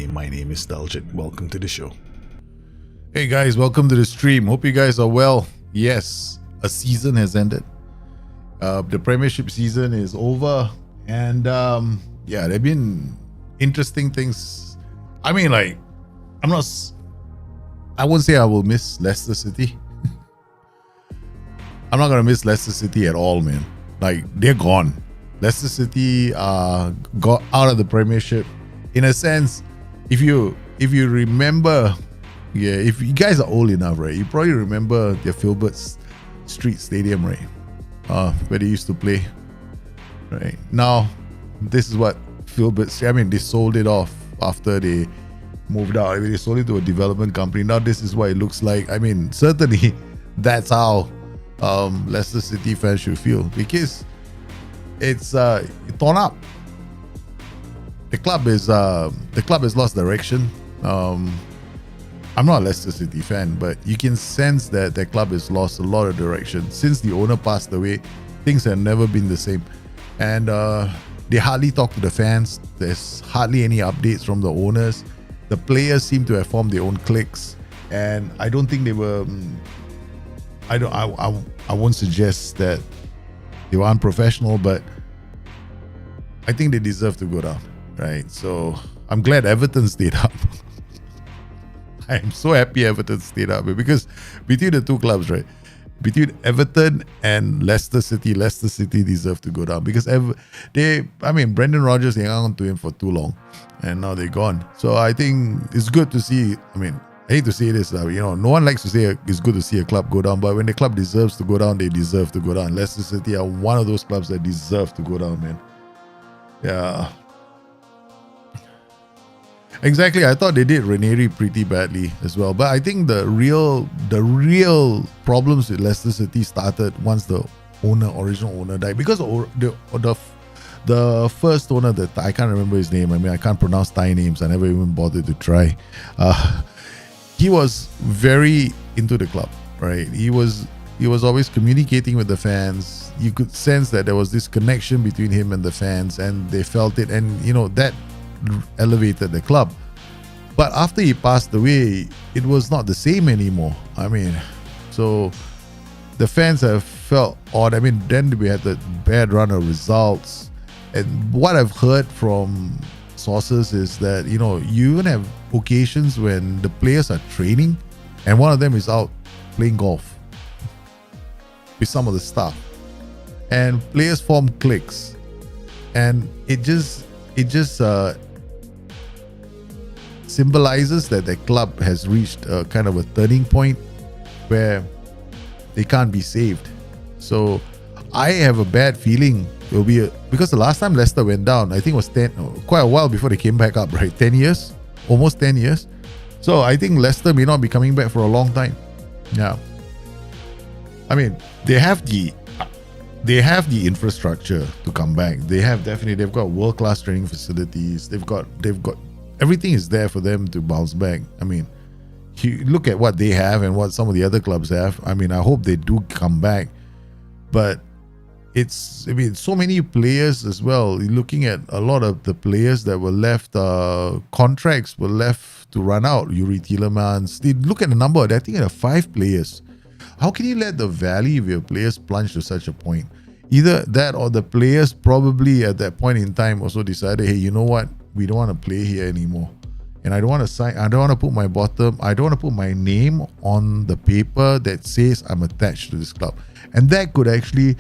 My name is Daljit. Welcome to the show. Hey guys, welcome to the stream. Hope you guys are well. Yes, a season has ended. The Premiership season is over, and there have been interesting things. I mean, like, I won't say I will miss Leicester City. I'm not gonna miss Leicester City at all, man. Like, they're gone. Leicester City got out of the Premiership. In a sense, if you remember, if you guys are old enough, right, you probably remember the Filbert Street Stadium, right, where they used to play. Right now, this is what Filbert. I mean, they sold it off after they moved out. I mean, they sold it to a development company. Now this is what it looks like. I mean, certainly that's how Leicester City fans should feel, because it's torn up. The club has lost direction. I'm not a Leicester City fan, but you can sense that the club has lost a lot of direction. Since the owner passed away, things have never been the same. And they hardly talk to the fans. There's hardly any updates from the owners. The players seem to have formed their own cliques. And I don't think they were... I won't suggest that they were unprofessional, but I think they deserve to go down. Right, so I'm glad Everton stayed up. I am so happy Everton stayed up, because between the two clubs, right, between Everton and Leicester City deserve to go down, because Brendan Rodgers hung on to him for too long, and now they're gone. So I think it's good to see. I mean, I hate to say this, no one likes to say it's good to see a club go down, but when the club deserves to go down, they deserve to go down. Leicester City are one of those clubs that deserve to go down, man. Yeah. Exactly, I thought they did Ranieri pretty badly as well. But I think the real problems with Leicester City started once the original owner died. Because the first owner, that I can't remember his name. I mean, I can't pronounce Thai names. I never even bothered to try. He was very into the club, right? He was always communicating with the fans. You could sense that there was this connection between him and the fans, and they felt it. And that elevated the club. But after he passed away, it was not the same anymore. I mean, so the fans have felt odd. I mean, then we had the bad run of results, and what I've heard from sources is that you even have occasions when the players are training and one of them is out playing golf with some of the staff, and players form cliques, and it just symbolizes that the club has reached a kind of a turning point where they can't be saved. So I have a bad feeling it will be because the last time Leicester went down, I think it was quite a while before they came back up, right? 10 years, almost 10 years. So I think Leicester may not be coming back for a long time. Yeah, I mean, they have the infrastructure to come back. They've got world-class training facilities. They've got everything is there for them to bounce back. I mean, you look at what they have and what some of the other clubs have. I mean, I hope they do come back. But so many players as well. Looking at a lot of the players that were left, contracts were left to run out. Yuri Tielemans. Look at the number. I think there are 5 players. How can you let the value of your players plunge to such a point? Either that, or the players probably at that point in time also decided, hey, you know what? We don't want to play here anymore. And I don't want to sign, I don't want to put my name on the paper that says I'm attached to this club. And that could actually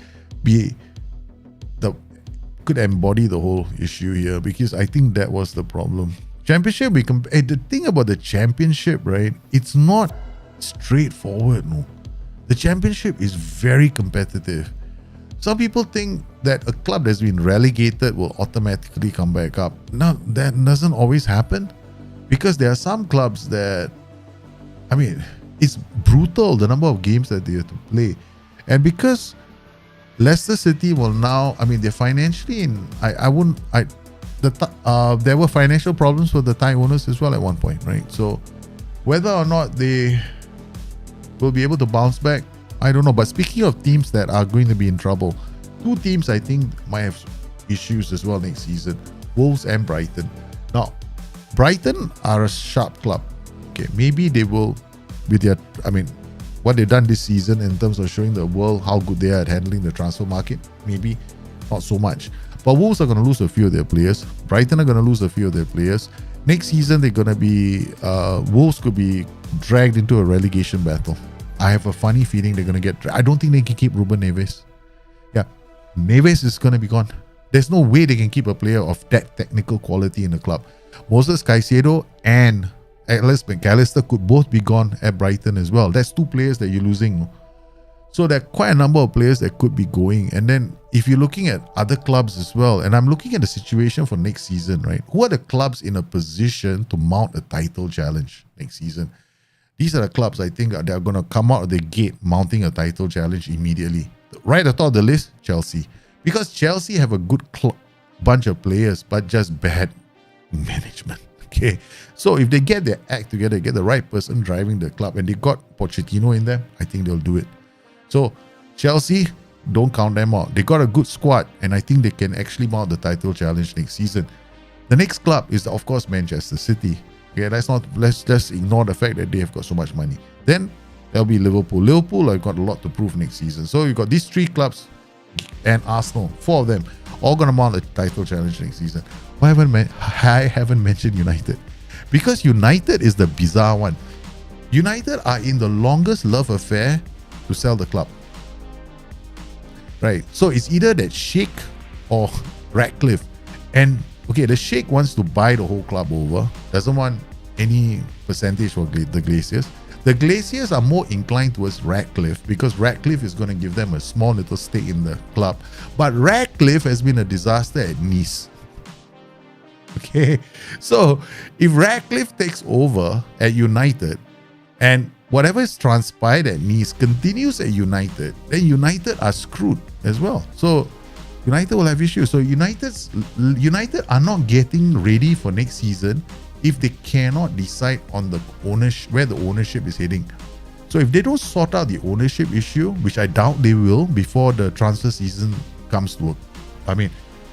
could embody the whole issue here, because I think that was the problem. Championship, the thing about the championship, right? It's not straightforward, no. The championship is very competitive. Some people think that a club that's been relegated will automatically come back up. No, that doesn't always happen, because there are some clubs that, I mean, it's brutal the number of games that they have to play. And because Leicester City will now, I mean, they're financially there were financial problems for the Thai owners as well at one point, right? So whether or not they will be able to bounce back, I don't know. But speaking of teams that are going to be in trouble, 2 teams I think might have issues as well next season: Wolves and Brighton. Now, Brighton are a sharp club. Okay, maybe they will, with their, what they've done this season in terms of showing the world how good they are at handling the transfer market, maybe not so much. But Wolves are going to lose a few of their players. Brighton are going to lose a few of their players. Next season, they're going to be, Wolves could be dragged into a relegation battle. I have a funny feeling they're going to get, I don't think they can keep Ruben Neves. Yeah, Neves is going to be gone. There's no way they can keep a player of that technical quality in the club. Moses Caicedo and Alex McAllister could both be gone at Brighton as well. That's two players that you're losing. So there are quite a number of players that could be going. And then if you're looking at other clubs as well, and I'm looking at the situation for next season, right? Who are the clubs in a position to mount a title challenge next season? These are the clubs I think they're going to come out of the gate mounting a title challenge immediately. Right at the top of the list, Chelsea. Because Chelsea have a good bunch of players, but just bad management. Okay, so if they get their act together, get the right person driving the club, and they got Pochettino in there, I think they'll do it. So Chelsea, don't count them out. They got a good squad, and I think they can actually mount the title challenge next season. The next club is, of course, Manchester City. Okay, let's just ignore the fact that they have got so much money. Then there'll be Liverpool. Liverpool have got a lot to prove next season. So you've got these three clubs and Arsenal, four of them, all going to mount a title challenge next season. I haven't mentioned United, because United is the bizarre one. United are in the longest love affair to sell the club. Right, so it's either that Sheikh or Ratcliffe. And okay, the Sheikh wants to buy the whole club over, doesn't want any percentage for the Glaciers. The Glaciers are more inclined towards Ratcliffe because Ratcliffe is going to give them a small little stake in the club. But Ratcliffe has been a disaster at Nice. Okay, so if Ratcliffe takes over at United and whatever is transpired at Nice continues at United, then United are screwed as well. So United will have issues. So United are not getting ready for next season if they cannot decide on the ownership, where the ownership is heading. So if they don't sort out the ownership issue, which I doubt they will before the transfer season comes to,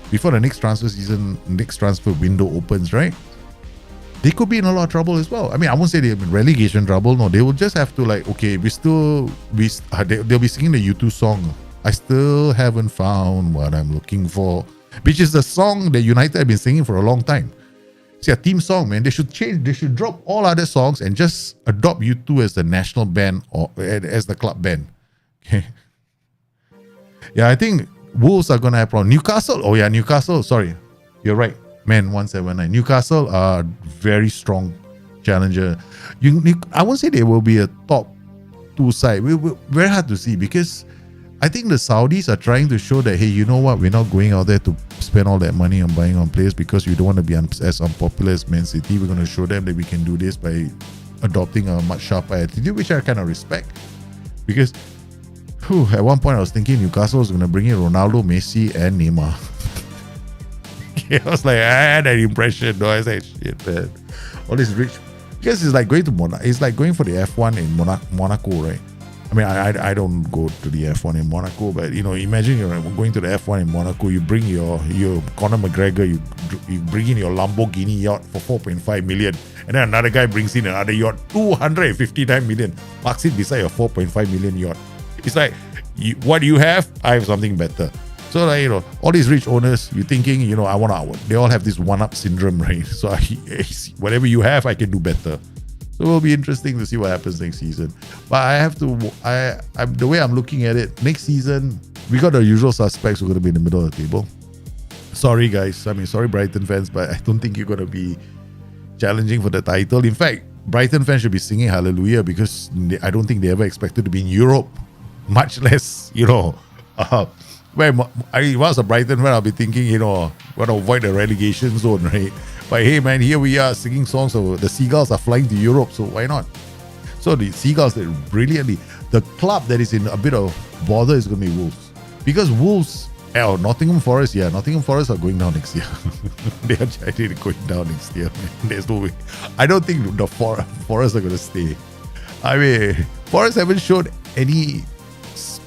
before the next transfer window opens, right? They could be in a lot of trouble as well. I won't say they're in relegation trouble. No, they will just have to they'll be singing the U2 song. I still haven't found what I'm looking for, which is the song that United have been singing for a long time. It's a team song, man. They should drop all other songs and just adopt U2 as the national band or as the club band. Okay. Yeah, I think Wolves are going to have problems. Newcastle. Sorry. You're right. Man, 179. Newcastle are very strong challenger. I won't say they will be a top two side. Very hard to see because I think the Saudis are trying to show that, hey, you know what? We're not going out there to spend all that money on buying on players because we don't want to be as unpopular as Man City. We're going to show them that we can do this by adopting a much sharper attitude, which I kind of respect. Because at one point I was thinking Newcastle was going to bring in Ronaldo, Messi, and Neymar. I was like, I had that impression. No, I was like, shit, man. All this rich, because it's like going to it's like going for the F1 in Monaco, right? I don't go to the F1 in Monaco, but imagine you're going to the F1 in Monaco. You bring your Conor McGregor, you bring in your Lamborghini yacht for 4.5 million, and then another guy brings in another yacht, 259 million, parks it beside your 4.5 million yacht. It's like, what do you have? I have something better. So all these rich owners, you're thinking, they all have this one-up syndrome, right? So whatever you have, I can do better. So it will be interesting to see what happens next season. But the way I'm looking at it, next season, we got the usual suspects who are going to be in the middle of the table. Sorry, guys. Sorry, Brighton fans, but I don't think you're going to be challenging for the title. In fact, Brighton fans should be singing hallelujah because I don't think they ever expected to be in Europe, much less, where I was a Brighton fan, I'll be thinking, want to avoid the relegation zone, right? But hey, man, here we are singing songs of the Seagulls are flying to Europe, so why not? So the Seagulls did brilliantly. The club that is in a bit of bother is going to be Wolves. Because Wolves, Nottingham Forest are going down next year. They are actually going down next year, man. There's no way. I don't think the Forest are going to stay. Forest haven't showed any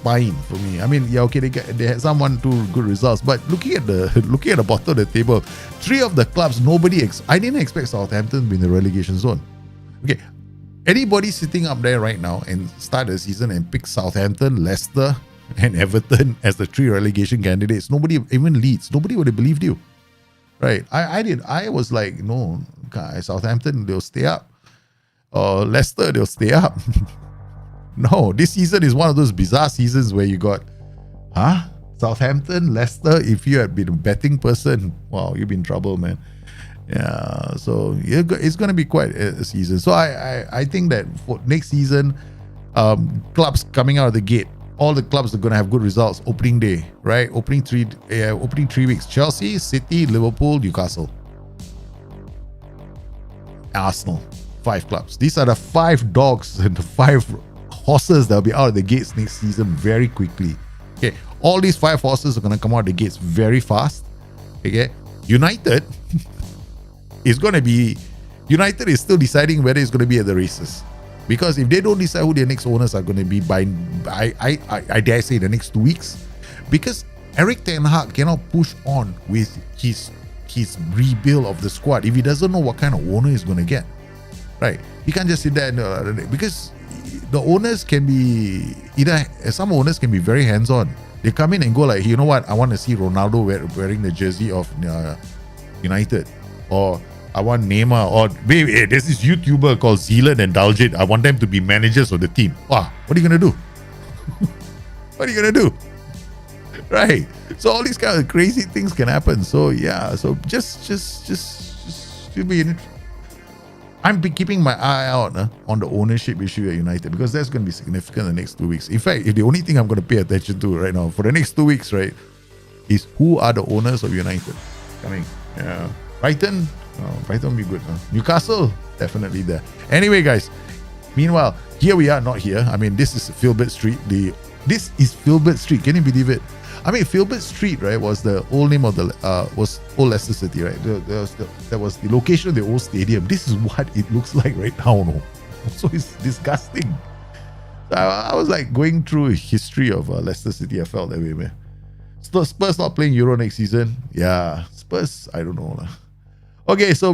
spine for me. I mean, yeah, okay, they had some 1-2 good results, but looking at the bottom of the table, 3 of the clubs, I didn't expect Southampton to be in the relegation zone. Okay, anybody sitting up there right now and start the season and pick Southampton, Leicester, and Everton as the 3 relegation candidates, nobody, even Leeds, nobody would have believed you. Right? I did. I was like, no, Southampton, they'll stay up. Leicester, they'll stay up. No, this season is one of those bizarre seasons where you got, Southampton, Leicester. If you had been a betting person, wow, you've been in trouble, man. Yeah, so it's going to be quite a season. So I think that for next season, clubs coming out of the gate, all the clubs are going to have good results opening day, right? Opening 3 weeks. Chelsea, City, Liverpool, Newcastle, Arsenal. 5 clubs. These are the 5 dogs and the 5 horses that will be out of the gates next season very quickly. Okay, all these 5 horses are going to come out of the gates very fast. Okay, United is still deciding whether it's going to be at the races. Because if they don't decide who their next owners are going to be by, I dare say, the next 2 weeks, because Erik ten Hag cannot push on with his rebuild of the squad if he doesn't know what kind of owner he's going to get. Right? He can't just sit there and because the owners can be some owners can be very hands-on. They come in and go like, you know what? I want to see Ronaldo wearing the jersey of United, or I want Neymar, or baby, there's this YouTuber called Zealand and Daljit. I want them to be managers of the team. Wow, what are you gonna do? What are you gonna do? Right? So all these kind of crazy things can happen. So yeah, so just be in it. I'm keeping my eye out on the ownership issue at United, because that's going to be significant in the next 2 weeks. In fact, if the only thing I'm going to pay attention to right now for the next 2 weeks, right, is who are the owners of United coming. Yeah, Brighton will be good. Newcastle, definitely there. Anyway, guys, meanwhile, here we are, not here. I mean, this is Filbert Street. This is Filbert Street. Can you believe it? I mean, Filbert Street, right, was the old name of was Old Leicester City, right? That was the location of the old stadium. This is what it looks like right now, no? So it's disgusting. I was like going through a history of Leicester City. I felt that way, man. Spurs not playing Euro next season. Yeah, Spurs, I don't know. Okay, so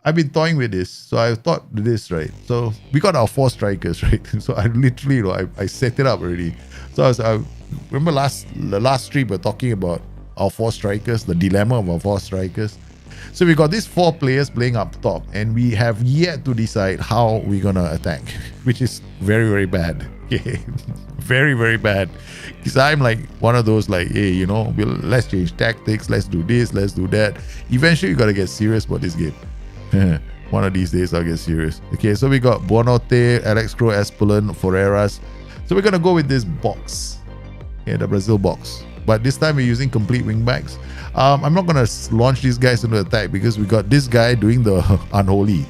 I've been toying with this. So I thought this, right? So we got our 4 strikers, right? So I literally, I set it up already. So I remember the last stream we're talking about our 4 strikers, the dilemma of our 4 strikers. So we got these 4 players playing up top, and we have yet to decide how we're gonna attack, which is very, very bad. Okay, very, very bad. Because I'm like one of those like, hey, you know, let's change tactics, let's do this, let's do that. Eventually, you gotta get serious about this game. One of these days, I'll get serious. Okay, so we got Bonote, Alex Crow, Espelin, Ferreras. So we're gonna go with this box. Yeah, the Brazil box. But this time we're using complete wingbacks. I'm not going to launch these guys into attack because we got this guy doing the unholy.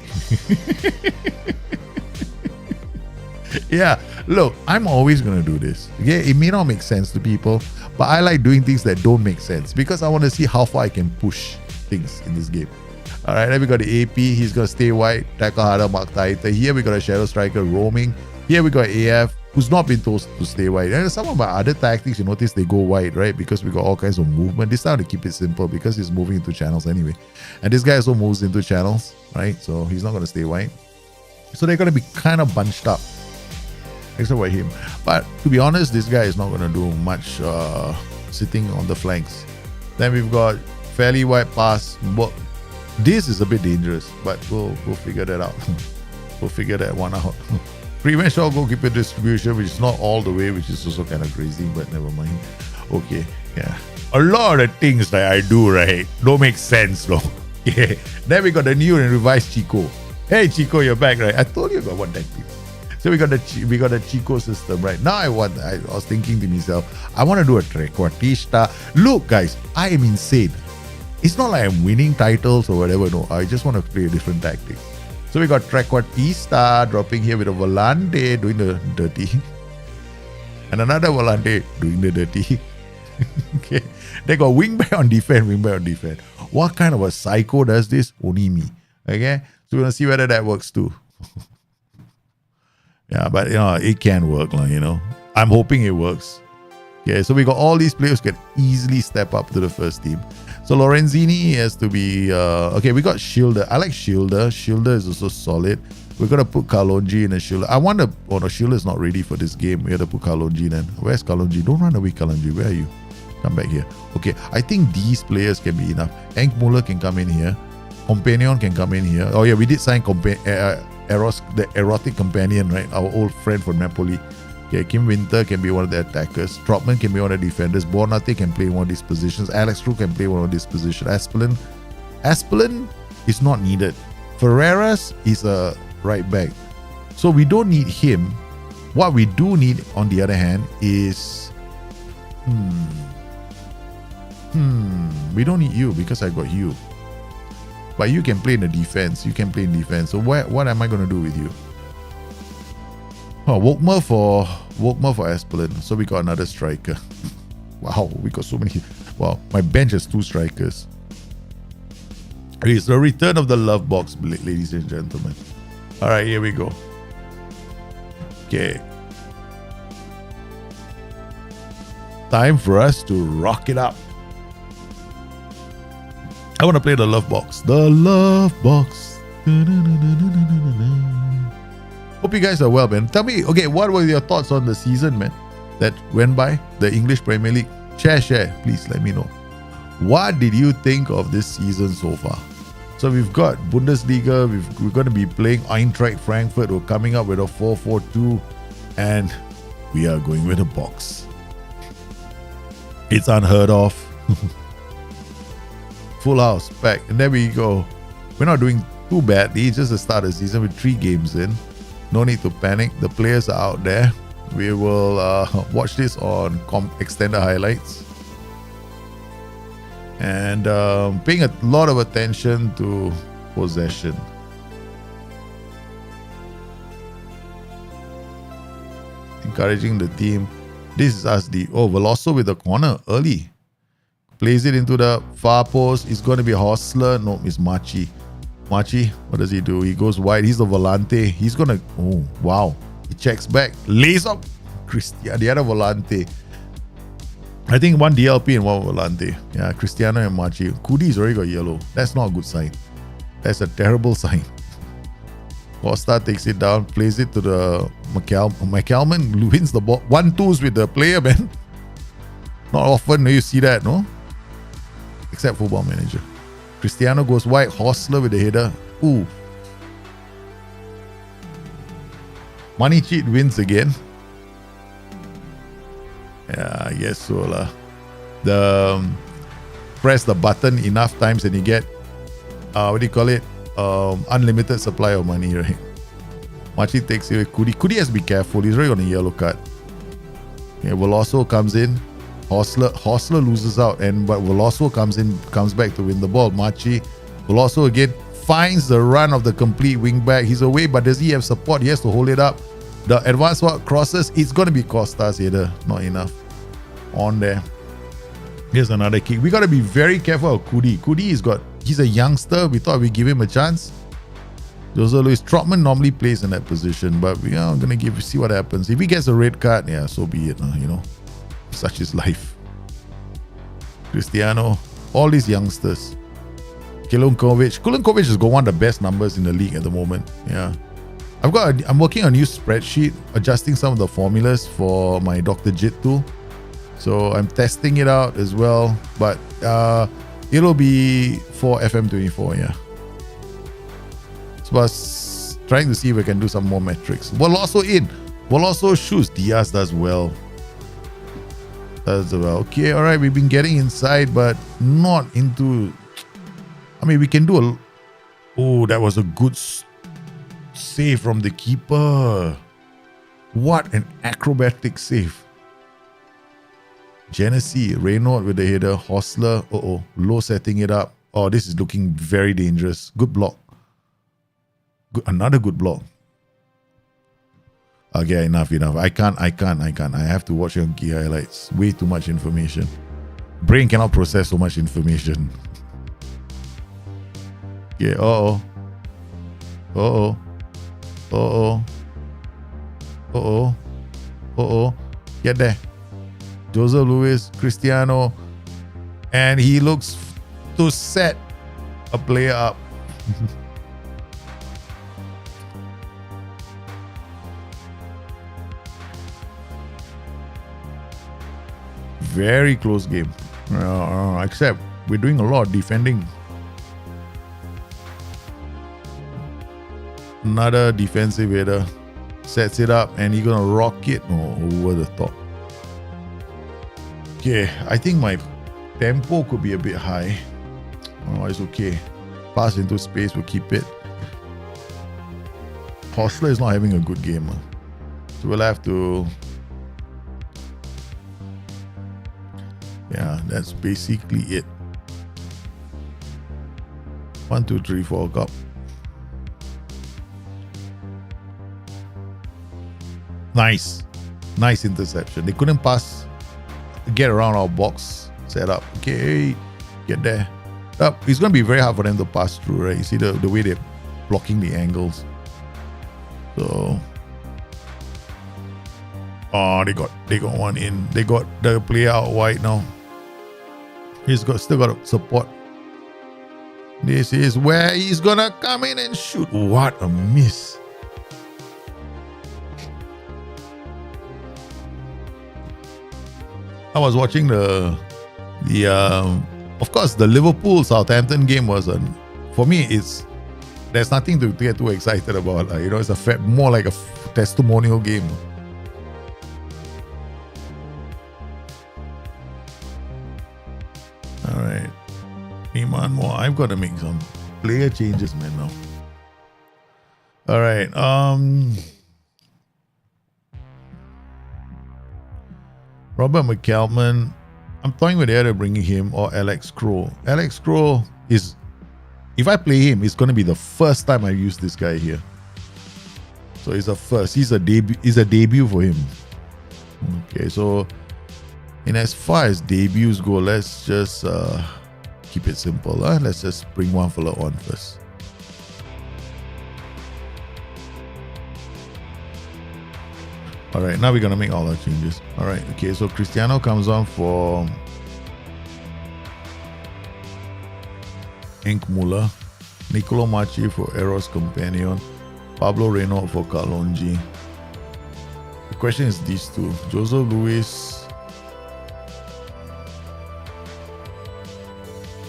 Yeah, look, I'm always going to do this. Okay, it may not make sense to people, but I like doing things that don't make sense because I want to see how far I can push things in this game. All right, then we got the AP. He's going to stay wide, tackle harder, mark tighter. Here we got a shadow striker roaming. Here we got AF, who's not been told to stay wide. And some of my other tactics, you notice they go wide, right? Because we got all kinds of movement. This time to keep it simple because he's moving into channels anyway. And this guy also moves into channels, right? So he's not going to stay wide. So they're going to be kind of bunched up, except for him. But to be honest, this guy is not going to do much sitting on the flanks. Then we've got fairly wide pass. This is a bit dangerous, but we'll figure that out. We'll figure that one out. Prevent shot goalkeeper distribution, which is not all the way, which is also kind of crazy, but never mind. Okay, yeah. A lot of things that I do, right, don't make sense, though. Yeah. Then we got the new and revised Chico. Hey, Chico, you're back, right? I told you about one tactic. So we got the Chico system, right? Now I was thinking to myself, I want to do a trequartista. Look, guys, I am insane. It's not like I'm winning titles or whatever. No, I just want to play a different tactic. So we got trequartista dropping here with a volante doing the dirty. And another volante doing the dirty. Okay. They got wingback on defense. What kind of a psycho does this? Only me. Okay. So we're going to see whether that works too. Yeah, but you know, it can work, you know. I'm hoping it works. Okay, so we got all these players who can easily step up to the first team. So Lorenzini has to be... okay, we got Schilder. I like Schilder. Schilder is also solid. We're going to put Kalonji in a Schilder. I want to... Oh no, Schilder is not ready for this game. We have to put Kalonji then. Where's Kalonji? Don't run away, Kalonji. Where are you? Come back here. Okay, I think these players can be enough. Hank Muller can come in here. Companion can come in here. Oh yeah, we did sign the erotic companion, right? Our old friend from Napoli. Okay, Kim Winter can be one of the attackers. Trotman can be one of the defenders. Bornate can play one of these positions. Alex True can play one of these positions. Aspelin is not needed. Ferreras is a right back. So we don't need him. What we do need, on the other hand, is... we don't need you because I got you. But you can play in the defense. You can play in defense. So what am I going to do with you? Oh, Wokmer for Aspelin. So we got another striker. Wow, we got so many. Wow, my bench has 2 strikers. It's the return of the love box, ladies and gentlemen. All right, here we go. Okay. Time for us to rock it up. I want to play the love box. The love box. Hope you guys are well, man. Tell me, okay, what were your thoughts on the season, man, that went by, the English Premier League? Share. Please let me know. What did you think of this season so far? So we've got Bundesliga. We're going to be playing Eintracht Frankfurt. We're coming up with a 4-4-2. And we are going with a box. It's unheard of. Full house, pack. And there we go. We're not doing too badly. It's just the start of the season with 3 games in. No need to panic. The players are out there. We will watch this on extended highlights. And paying a lot of attention to possession. Encouraging the team. This is us. Veloso with the corner early. Plays it into the far post. It's going to be Hostler. No, it's Machi. Machi, what does he do? He goes wide. He's the Volante. He's going to... Oh, wow. He checks back. Lays up. The other Volante. I think one DLP and one Volante. Yeah, Cristiano and Machi. Kudi's already got yellow. That's not a good sign. That's a terrible sign. Costa takes it down. Plays it to the McCalman. Wins the ball. 1-2s with the player, man. Not often do you see that, no? Except Football Manager. Cristiano goes wide. Hostler with the header. Ooh. Money Cheat wins again. Yeah, I guess so lah. Press the button enough times and you get what do you call it? Unlimited supply of money, right? Machi takes it with Kudi. Kudi has to be careful. He's already on a yellow card. Yeah, Veloso comes in. Hostler loses out, but Veloso comes back to win the ball. Machi, Veloso again finds the run of the complete wing back. He's away, but does he have support? He has to hold it up. The advanced crosses, it's going to be Costa's header. Not enough. On there. Here's another kick. We got to be very careful of Kudi. He's a youngster. We thought we'd give him a chance. Jose Luis Trotman normally plays in that position, but we are going to see what happens. If he gets a red card, yeah, so be it. Such is life. Cristiano, all these youngsters. Kulinkovic has got one of the best numbers in the league at the moment. Yeah, I'm working on a new spreadsheet, adjusting some of the formulas for my Dr. Jit tool. So I'm testing it out as well, but it'll be for FM24. Yeah. So I was trying to see if I can do some more metrics. Veloso in. Veloso shoots. Diaz does well. Okay, all right, we've been getting inside, but not into... I mean, we can do a... Oh, that was a good save from the keeper. What an acrobatic save. Genesee, Reynolds with the header. Hostler, Low setting it up. Oh, this is looking very dangerous. Good block. Another good block. Okay, enough. I can't. I have to watch on key highlights. Way too much information. Brain cannot process so much information. Yeah, Get there. Joseph Luis, Cristiano, and he looks to set a player up. Very close game. Except we're doing a lot of defending. Another defensive header. Sets it up and he's gonna rock it over the top. Okay, I think my tempo could be a bit high. Oh, it's okay. Pass into space, we'll keep it. Hostler is not having a good game. So we'll have to... Yeah, that's basically it. 1, 2, 3, 4, cup. Nice. Nice interception. They couldn't pass, get around our box setup. Okay, get there. Up. It's going to be very hard for them to pass through, right? You see the way they're blocking the angles. So... Oh, they got one in. They got the player out wide now. He's still got support. This is where he's gonna come in and shoot. What a miss. I was watching the of course the Liverpool Southampton game was for me there's nothing to get too excited about. It's more like a testimonial game. Alright. Iman more. I've got to make some player changes, man, now. Alright. Robert McCalman. I'm toying with either bringing him or Alex Crow. Alex Crow is... If I play him, it's going to be the first time I use this guy here. So it's a first. He's a debut for him. Okay, so... And as far as debuts go, let's just keep it simple. Let's just bring one fella on first. Alright, now we're going to make all our changes. Alright, okay, so Cristiano comes on for Henk Muller, Nicolo Machi for Eros Companion, Pablo Reynaud for Kalonji. The question is these two. Joseph Luis.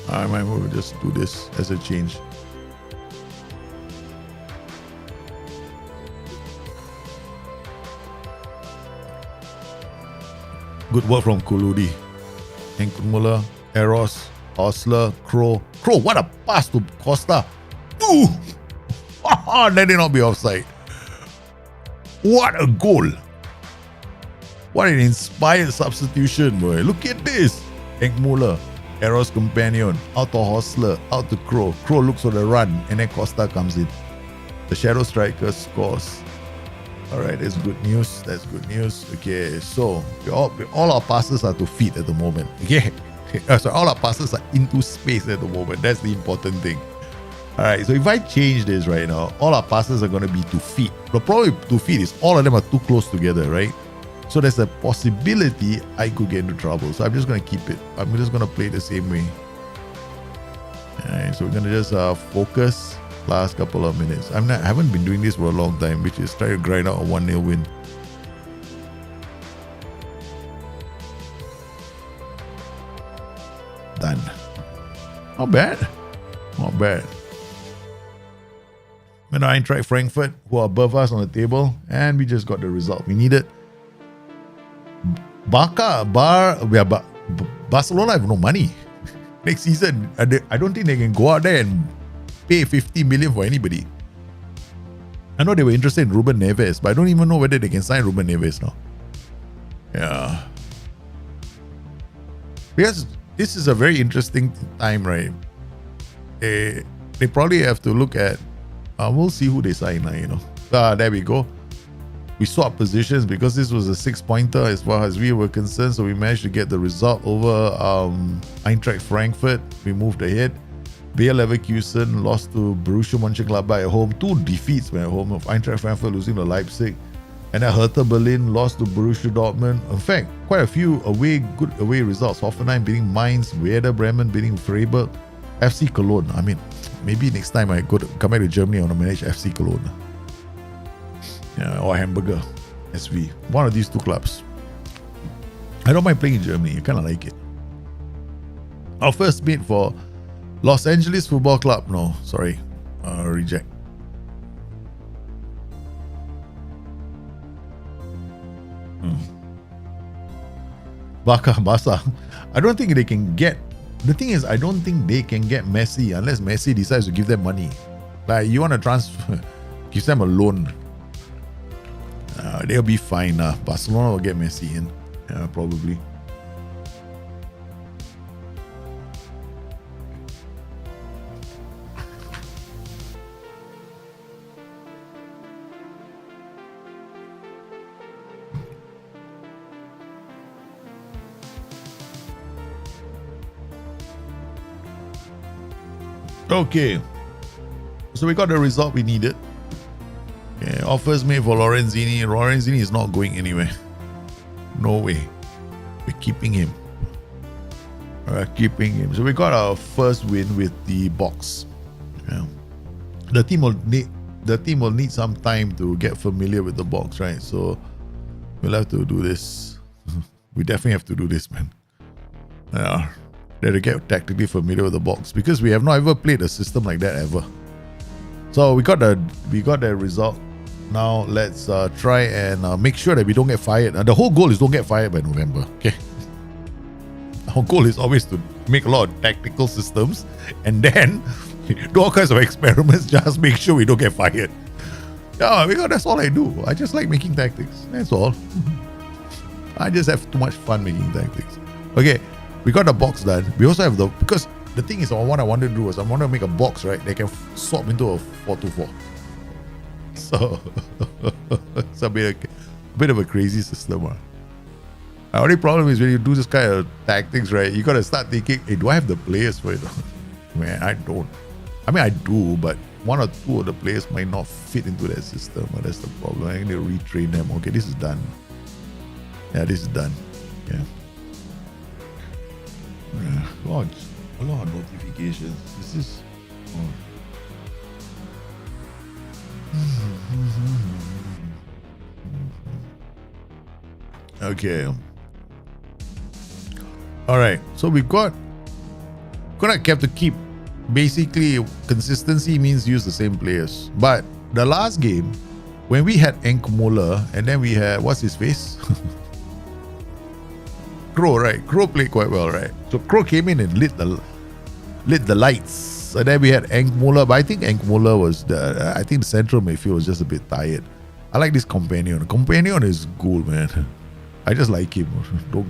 I might well just do this as a change. Good work from Kuludi. Henk Muller, Eros, Osler, Crow. Crow, what a pass to Costa. Ooh! Let it not be offside. What a goal. What an inspired substitution, boy. Look at this. Henk Muller, Eros Companion, out to Hostler, out to Crow. Crow looks for the run, and then Costa comes in. The Shadow Striker scores. Alright, that's good news. That's good news. Okay, so all our passes are to feet at the moment. Okay, so all our passes are into space at the moment. That's the important thing. Alright, so if I change this right now, all our passes are going to be to feet. The problem with to feet is all of them are too close together, right? So there's a possibility I could get into trouble. So I'm just going to keep it. I'm just going to play the same way. Alright, so we're going to just focus last couple of minutes. I haven't been doing this for a long time, which is try to grind out a 1-0 win. Done. Not bad. Not bad. When I tried Frankfurt, who are above us on the table, and we just got the result we needed. Barcelona have no money. Next season, I don't think they can go out there and pay 50 million for anybody. I know they were interested in Ruben Neves, but I don't even know whether they can sign Ruben Neves now. Yeah. Because this is a very interesting time, right? They probably have to look at, we'll see who they sign now, there we go. We swapped positions because this was a 6-pointer as far as we were concerned, so we managed to get the result over Eintracht Frankfurt. We moved ahead. Bayer Leverkusen lost to Borussia Mönchengladbach at home. 2 defeats at home of Eintracht Frankfurt losing to LEIPZIG. And then Hertha Berlin lost to Borussia Dortmund. In fact, quite a few good away results. Hoffenheim beating Mainz, Werder Bremen beating Freiburg, FC Cologne. I mean, maybe next time I come back to Germany, I want to manage FC Cologne. Yeah, or Hamburger SV. One of these two clubs. I don't mind playing in Germany. I kind of like it. Our first bid for Los Angeles Football Club. No, sorry. Reject. Barca. I don't think they can get. The thing is, I don't think they can get Messi unless Messi decides to give them money. Like, you want to transfer, give them a loan. They'll be fine. Barcelona will get Messi in. Probably. Okay, so we got the result we needed. Okay, offers made for Lorenzini. Lorenzini is not going anywhere. No way. We're keeping him. So we got our first win with the box. Yeah. The team will need some time to get familiar with the box, right? So we'll have to do this. We definitely have to do this, man. Yeah. To get tactically familiar with the box, because we have not ever played a system like that ever. So we got the result. Now let's try and make sure that we don't get fired. The whole goal is don't get fired by November. Okay. Our goal is always to make a lot of tactical systems and then do all kinds of experiments. Just make sure we don't get fired. Yeah, because that's all I do. I just like making tactics. That's all. I just have too much fun making tactics. Okay. We got the box done. We also have because the thing is, what I wanted to do was I wanted to make a box, right? They can swap into a 4-2-4. So it's a bit of a crazy system. The only problem is when you do this kind of tactics, right? You got to start thinking, hey, do I have the players for it? Man, I don't. I mean, I do, but one or two of the players might not fit into that system. That's the problem. I need to retrain them. Okay, this is done. Yeah, this is done. Yeah. A lot of notifications. This is. Okay. All right. So we got. Gonna have to keep. Basically, consistency means use the same players. But the last game, when we had Enkmuller and then we had what's his face. Crow, right? Crow played quite well, right? So Crow came in and lit the lights. And then we had Enkmuller, but I think Enkmuller was I think the central midfield was just a bit tired. I like this Companion. Companion is cool, man. I just like him. The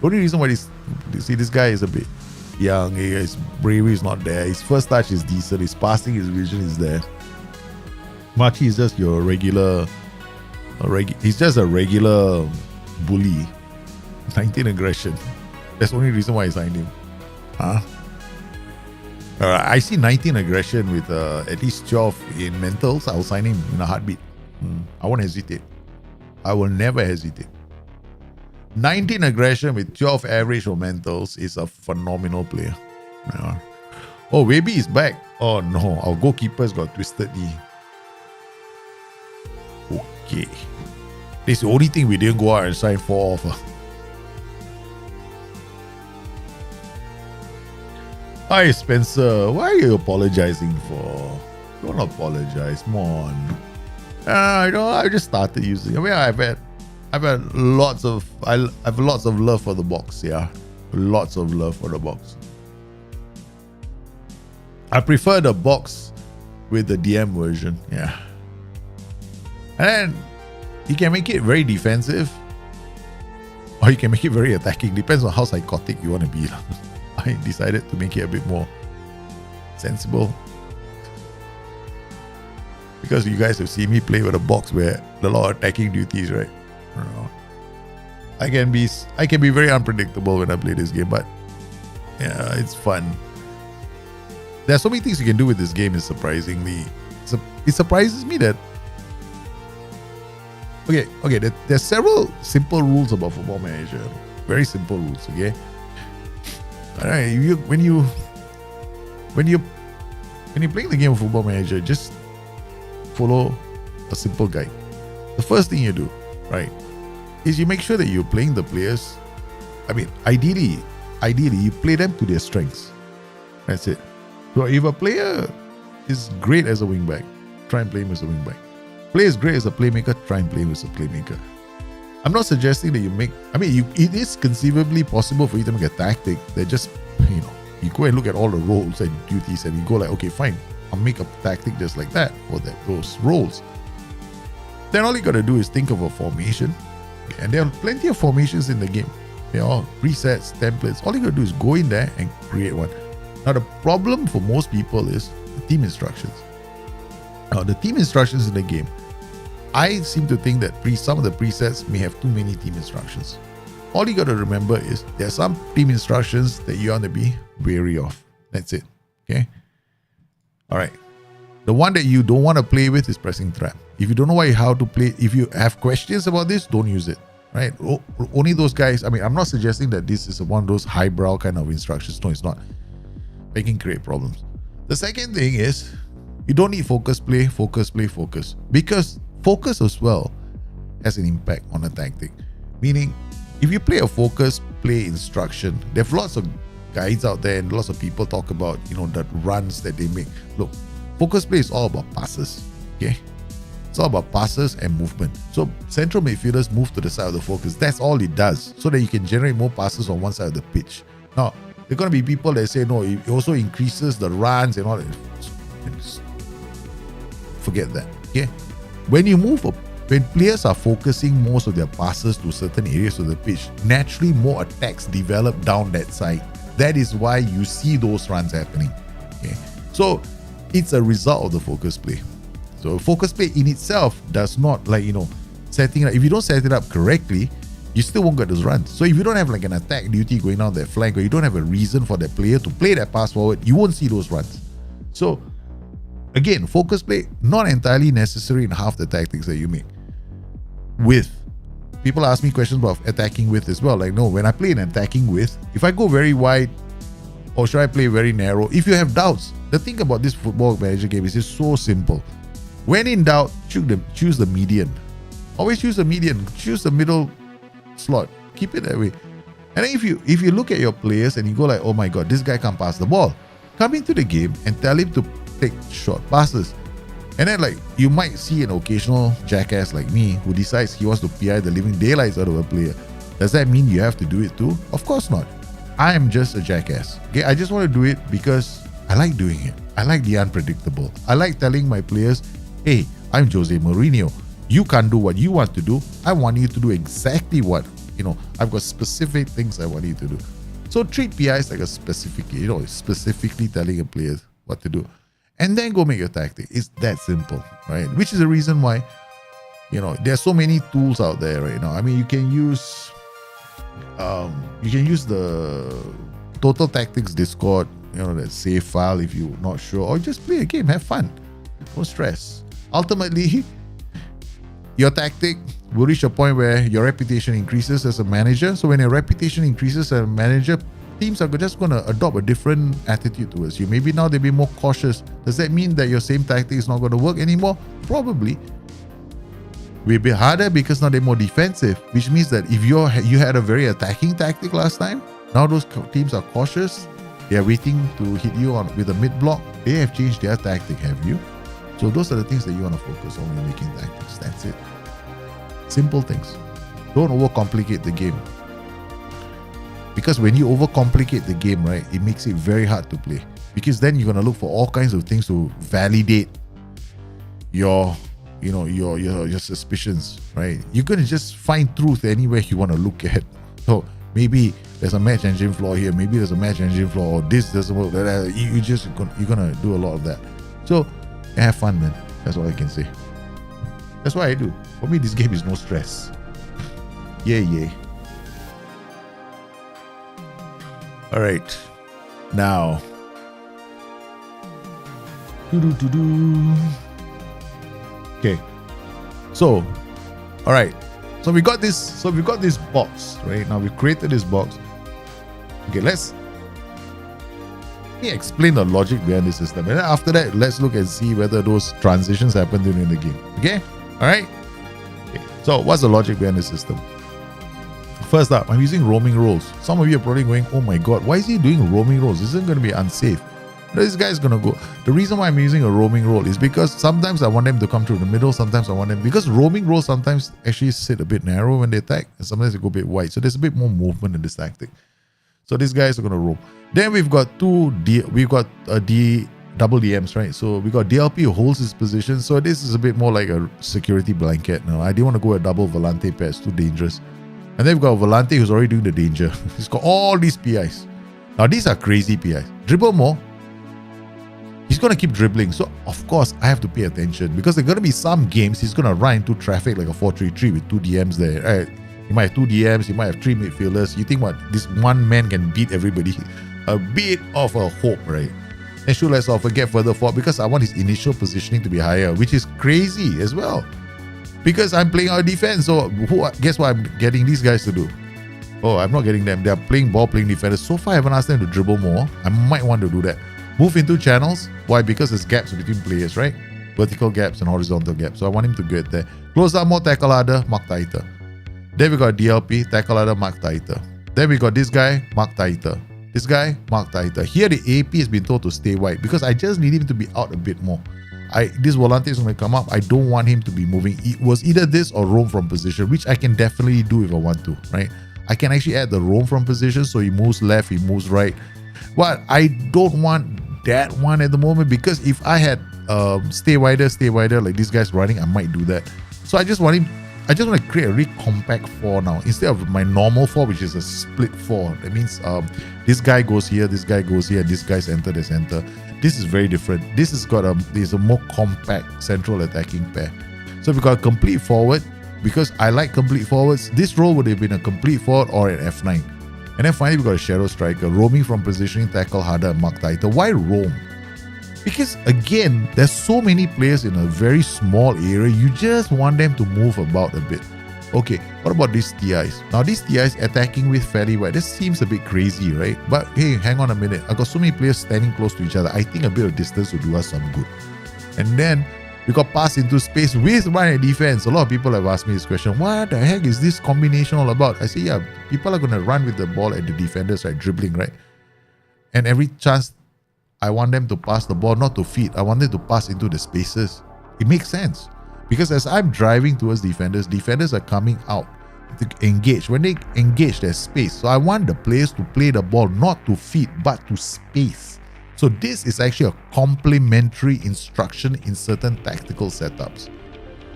only reason why this guy is a bit young, his bravery is not there. His first touch is decent. His passing, his vision is there. Machi is just your regular. He's just a regular bully. 19 aggression. That's the only reason why I signed him. I see 19 aggression with at least 12 in mentals. I'll sign him in a heartbeat. I won't hesitate. I will never hesitate. 19 aggression with 12 average for mentals is a phenomenal player. Oh, Webby is back. Oh no, our goalkeeper's got twisted knee. Okay. This is the only thing we didn't go out and sign 4 off. Hi Spencer, why are you apologizing for? Don't apologize, come on. I just started using. I mean, I've had lots of love for the box. Yeah, lots of love for the box. I prefer the box with the DM version. Yeah, and then you can make it very defensive, or you can make it very attacking. Depends on how psychotic you want to be. I decided to make it a bit more sensible because you guys have seen me play with a box where a lot of attacking duties, right? I can be very unpredictable when I play this game, but yeah, it's fun. There's so many things you can do with this game. It surprises me that Okay. There's several simple rules about Football Manager. Very simple rules. Okay. All right. When you're playing the game of Football Manager, just follow a simple guide. The first thing you do, right, is you make sure that you're playing the players. I mean, ideally, you play them to their strengths. That's it. So if a player is great as a wingback, try and play him as a wingback. Player is great as a playmaker, try and play him as a playmaker. I'm not suggesting that it is conceivably possible for you to make a tactic that just, you go and look at all the roles and duties and you go like, okay, fine, I'll make a tactic just like that for those roles. Then all you got to do is think of a formation. And there are plenty of formations in the game. They're all presets, templates. All you got to do is go in there and create one. Now, the problem for most people is the team instructions. Now, the team instructions in the game, I seem to think that some of the presets may have too many team instructions. All you got to remember is there are some team instructions that you want to be wary of. That's it. Okay? All right. The one that you don't want to play with is pressing trap. If you don't know how to play, if you have questions about this, don't use it. Right? Only those guys. I'm not suggesting that this is one of those highbrow kind of instructions. No, it's not. They can create problems. The second thing is you don't need focus play. Because focus as well has an impact on a tactic. Meaning, if you play a focus play instruction, there are lots of guides out there and lots of people talk about, the runs that they make. Look, focus play is all about passes. Okay? It's all about passes and movement. So central midfielders move to the side of the focus. That's all it does, so that you can generate more passes on one side of the pitch. Now, there are going to be people that say, no, it also increases the runs and all that. Forget that. Okay? When players are focusing most of their passes to certain areas of the pitch, naturally more attacks develop down that side. That is why you see those runs happening. Okay? So it's a result of the focus play. So focus play in itself does not setting it up. If you don't set it up correctly, you still won't get those runs. So if you don't have an attack duty going down that flank, or you don't have a reason for that player to play that pass forward, you won't see those runs. So again, focus play, not entirely necessary in half the tactics that you make. Width. People ask me questions about attacking width as well. No, when I play an attacking width, if I go very wide, or should I play very narrow? If you have doubts, the thing about this Football Manager game is just so simple. When in doubt, choose the median. Always choose the median. Choose the middle slot. Keep it that way. And then if you look at your players and you go like, oh my god, this guy can't pass the ball, come into the game and tell him to take short passes. And then you might see an occasional jackass like me who decides he wants to PI the living daylights out of a player. Does that mean you have to do it too? Of course not. I am just a jackass. Okay, I just want to do it because I like doing it. I like the unpredictable. I like telling my players, hey, I'm Jose Mourinho. You can't do what you want to do. I want you to do exactly what, I've got specific things I want you to do. So treat PIs like a specific, specifically telling a player what to do. And then go make your tactic. It's that simple, right? Which is the reason why, there's so many tools out there right now. You can use the Total Tactics Discord, that save file if you're not sure, or just play a game, have fun, no stress. Ultimately, your tactic will reach a point where your reputation increases as a manager. So when your reputation increases as a manager, teams are just going to adopt a different attitude towards you. Maybe now they'll be more cautious. Does that mean that your same tactic is not going to work anymore? Probably. Will be harder because now they're more defensive, which means that if you had a very attacking tactic last time, now those teams are cautious. They are waiting to hit you with a mid block. They have changed their tactic, have you? So those are the things that you want to focus on when making tactics. That's it. Simple things. Don't overcomplicate the game. Because when you overcomplicate the game, right, it makes it very hard to play. Because then you're going to look for all kinds of things to validate your suspicions, right? You're going to just find truth anywhere you want to look at. So maybe there's a match engine flaw here. Maybe there's a match engine flaw, or this doesn't work. You're going to do a lot of that. So have fun, man. That's all I can say. That's what I do. For me, this game is no stress. Yay. All right. Now. Okay. So, All right. So we got this. So we got this box, right? Now we created this box. Okay, let me explain the logic behind the system. And then after that, let's look and see whether those transitions happen during the game. Okay? All right? Okay. So what's the logic behind the system? First up, I'm using roaming roles. Some of you are probably going, oh my God, why is he doing roaming roles? This isn't going to be unsafe. This guy's going to go. The reason why I'm using a roaming role is because sometimes I want them to come through the middle. Sometimes I want them, because roaming roles sometimes actually sit a bit narrow when they attack, and sometimes they go a bit wide. So there's a bit more movement in this tactic. So these guys are going to roam. Then we've got double DMs, right? So we got DLP who holds his position. So this is a bit more like a security blanket. No, I didn't want to go a double Volante pair. It's too dangerous. And then we've got Volante who's already doing the danger. He's got all these PIs. Now these are crazy PIs. Dribble more. He's going to keep dribbling. So of course I have to pay attention, because there are going to be some games he's going to run into traffic like a 4-3-3 with 2 DMs there. Right? He might have 2 DMs, he might have 3 midfielders. You think what? This one man can beat everybody? A bit of a hope, right? And sure, let's not forget further forward, because I want his initial positioning to be higher, which is crazy as well. Because I'm playing our defense. So guess what I'm getting these guys to do? Oh, I'm not getting them. They're playing ball, playing defenders. So far I haven't asked them to dribble more. I might want to do that. Move into channels. Why? Because there's gaps between players, right? Vertical gaps and horizontal gaps. So I want him to get there. Close down more, tackle harder, mark tighter. Then we got DLP, tackle harder, mark tighter. Then we got this guy, mark tighter. This guy, mark tighter. Here the AP has been told to stay wide, because I just need him to be out a bit more. This Volante is going to come up. I don't want him to be moving. It was either this or roam from position, which I can definitely do if I want to, right? I can actually add the roam from position, so he moves left, he moves right. But I don't want that one at the moment, because if I had stay wider like these guys running, I might do that. So I just want to create a really compact 4 now, instead of my normal 4, which is a split 4. That means this guy goes here, this guy goes here, this guy's enter, this enter. This is very different. This has got a more compact central attacking pair. So we've got a complete forward, because I like complete forwards. This role would have been a complete forward or an F9. And then finally we got a shadow striker, roaming from positioning, tackle harder, and mark tighter. Why roam? Because again, there's so many players in a very small area, you just want them to move about a bit. Okay, what about these TIs? Now these TIs attacking with fairly wide, this seems a bit crazy, right? But hey, hang on a minute. I've got so many players standing close to each other. I think a bit of distance will do us some good. And then we got pass into space with run and defense. A lot of people have asked me this question. What the heck is this combination all about? I say, yeah, people are going to run with the ball at the defenders, right? Dribbling, right? And every chance I want them to pass the ball, not to feed. I want them to pass into the spaces. It makes sense. Because as I'm driving towards defenders are coming out to engage. When they engage, there's space. So I want the players to play the ball, not to feed, but to space. So this is actually a complementary instruction in certain tactical setups.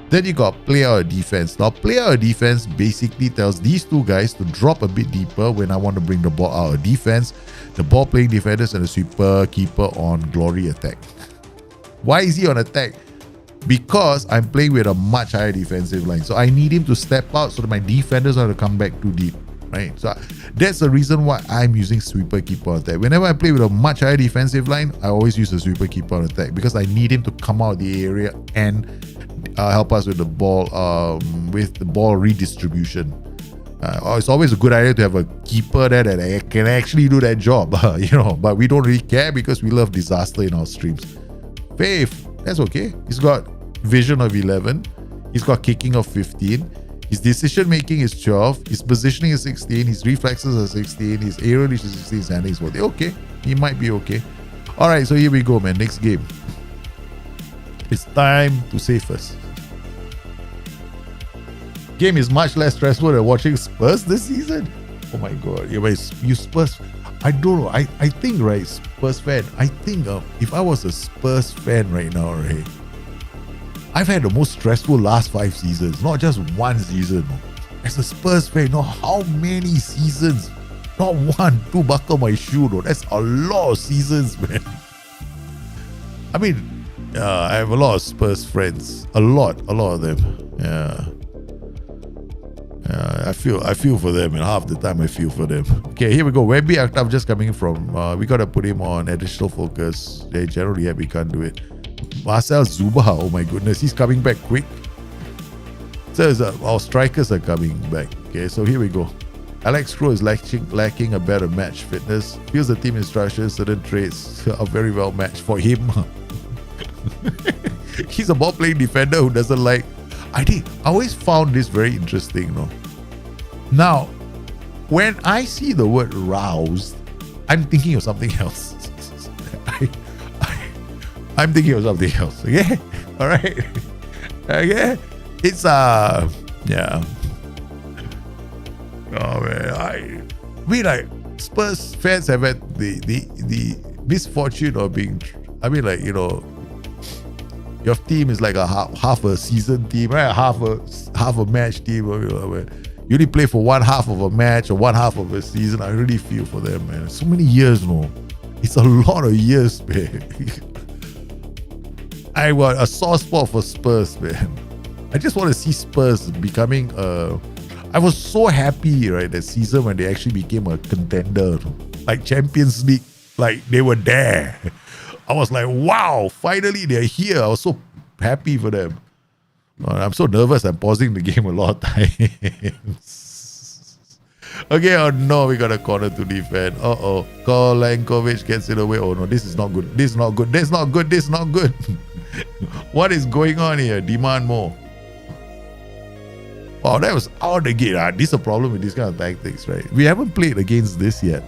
Then you got player or defense. Now player or defense basically tells these two guys to drop a bit deeper when I want to bring the ball out of defense. The ball playing defenders and the sweeper keeper on glory attack. Why is he on attack? Because I'm playing with a much higher defensive line. So I need him to step out so that my defenders are to come back too deep. Right? So that's the reason why I'm using sweeper keeper on attack. Whenever I play with a much higher defensive line, I always use the sweeper keeper on attack, because I need him to come out of the area and help us with the ball redistribution. It's always a good idea to have a keeper there that can actually do that job, but we don't really care because we love disaster in our streams. Faith, that's okay. He's got vision of 11. He's got kicking of 15. His decision making is 12. His positioning is 16. His reflexes are 16. His aerial reach is 16. His handling is 40. Okay, he might be okay. All right, so here we go, man. Next game. It's time to save first. Game is much less stressful than watching Spurs this season. Oh my god, you Spurs. I don't know. I think, right, Spurs fan. I think if I was a Spurs fan right now, right, I've had the most stressful last 5 seasons, not just one season. As a Spurs fan, how many seasons? Not 1, 2 buckle my shoe, though. That's a lot of seasons, man. I mean, I have a lot of Spurs friends. A lot of them. Yeah. I feel for them, and half the time I feel for them. Okay, here we go. Webby Aktaf just coming from. We gotta put him on additional focus. They generally we can't do it. Marcel Zuba, oh my goodness, he's coming back quick. says our strikers are coming back. Okay, so here we go. Alex Crow is lacking a better match fitness. Feels the team instructions, certain traits are very well matched for him. He's a ball-playing defender who doesn't like... I always found this very interesting, no? Now, when I see the word roused, I'm thinking of something else. I'm thinking of something else. Okay? All right? Okay? It's, yeah. Oh, man. I mean, like, Spurs fans have had the misfortune of being... I mean, like, you know, your team is like a half a season team, right? Half a match team. You know, you only play for one half of a match or one half of a season. I really feel for them, man. So many years, no. It's a lot of years, man. I got a soft spot for Spurs, man. I just want to see Spurs becoming I was so happy, right, that season when they actually became a contender, like Champions League, like they were there. I was like, wow, finally they're here. I was so happy for them. I'm so nervous. I'm pausing the game a lot of times. Okay, oh no, we got a corner to defend. Kolankovic gets it away. Oh no, this is not good. This is not good. This is not good. This is not good. What is going on here? Demand more. Wow, that was out of the gate. This is a problem with these kind of tactics, right? We haven't played against this yet.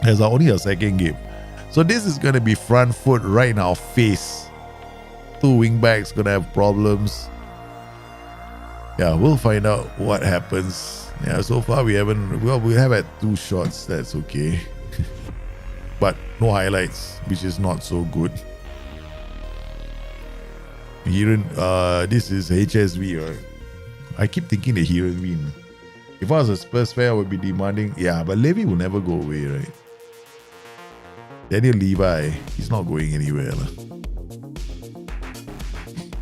It's only a second game. So this is going to be front foot right in our face. Two wing backs going to have problems. Yeah, we'll find out what happens. Yeah, so far we haven't... Well, we have had 2 shots. That's okay. But no highlights, which is not so good. This is HSV, right? I keep thinking that he will win. If I was a Spurs fan, I would be demanding... Yeah, but Levy will never go away, right? Daniel Levi, he's not going anywhere.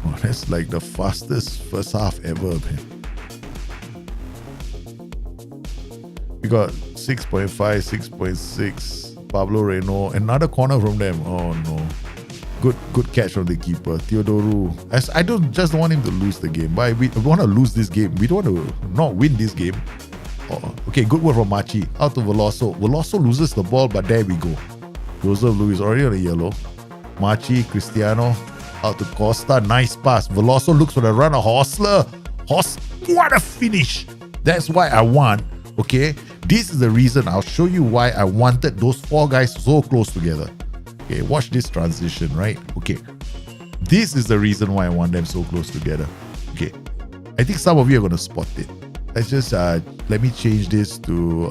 Oh, that's like the fastest first half ever, man. We got 6.5, 6.6. Pablo Reno, another corner from them. Oh no. Good catch from the keeper, Theodoru. I don't just want him to lose the game, but we want to lose this game. We don't want to not win this game. Oh, okay, good work from Machi. Out to Veloso. Veloso loses the ball, but there we go. Joseph Luis already on the yellow. Machi, Cristiano, out to Costa. Nice pass. Veloso looks for the runner. Hostler. What a finish. That's why I want. Okay, this is the reason. I'll show you why I wanted those 4 guys so close together. Okay, watch this transition, right? Okay, this is the reason why I want them so close together. Okay, I think some of you are going to spot it. Let's just let me change this to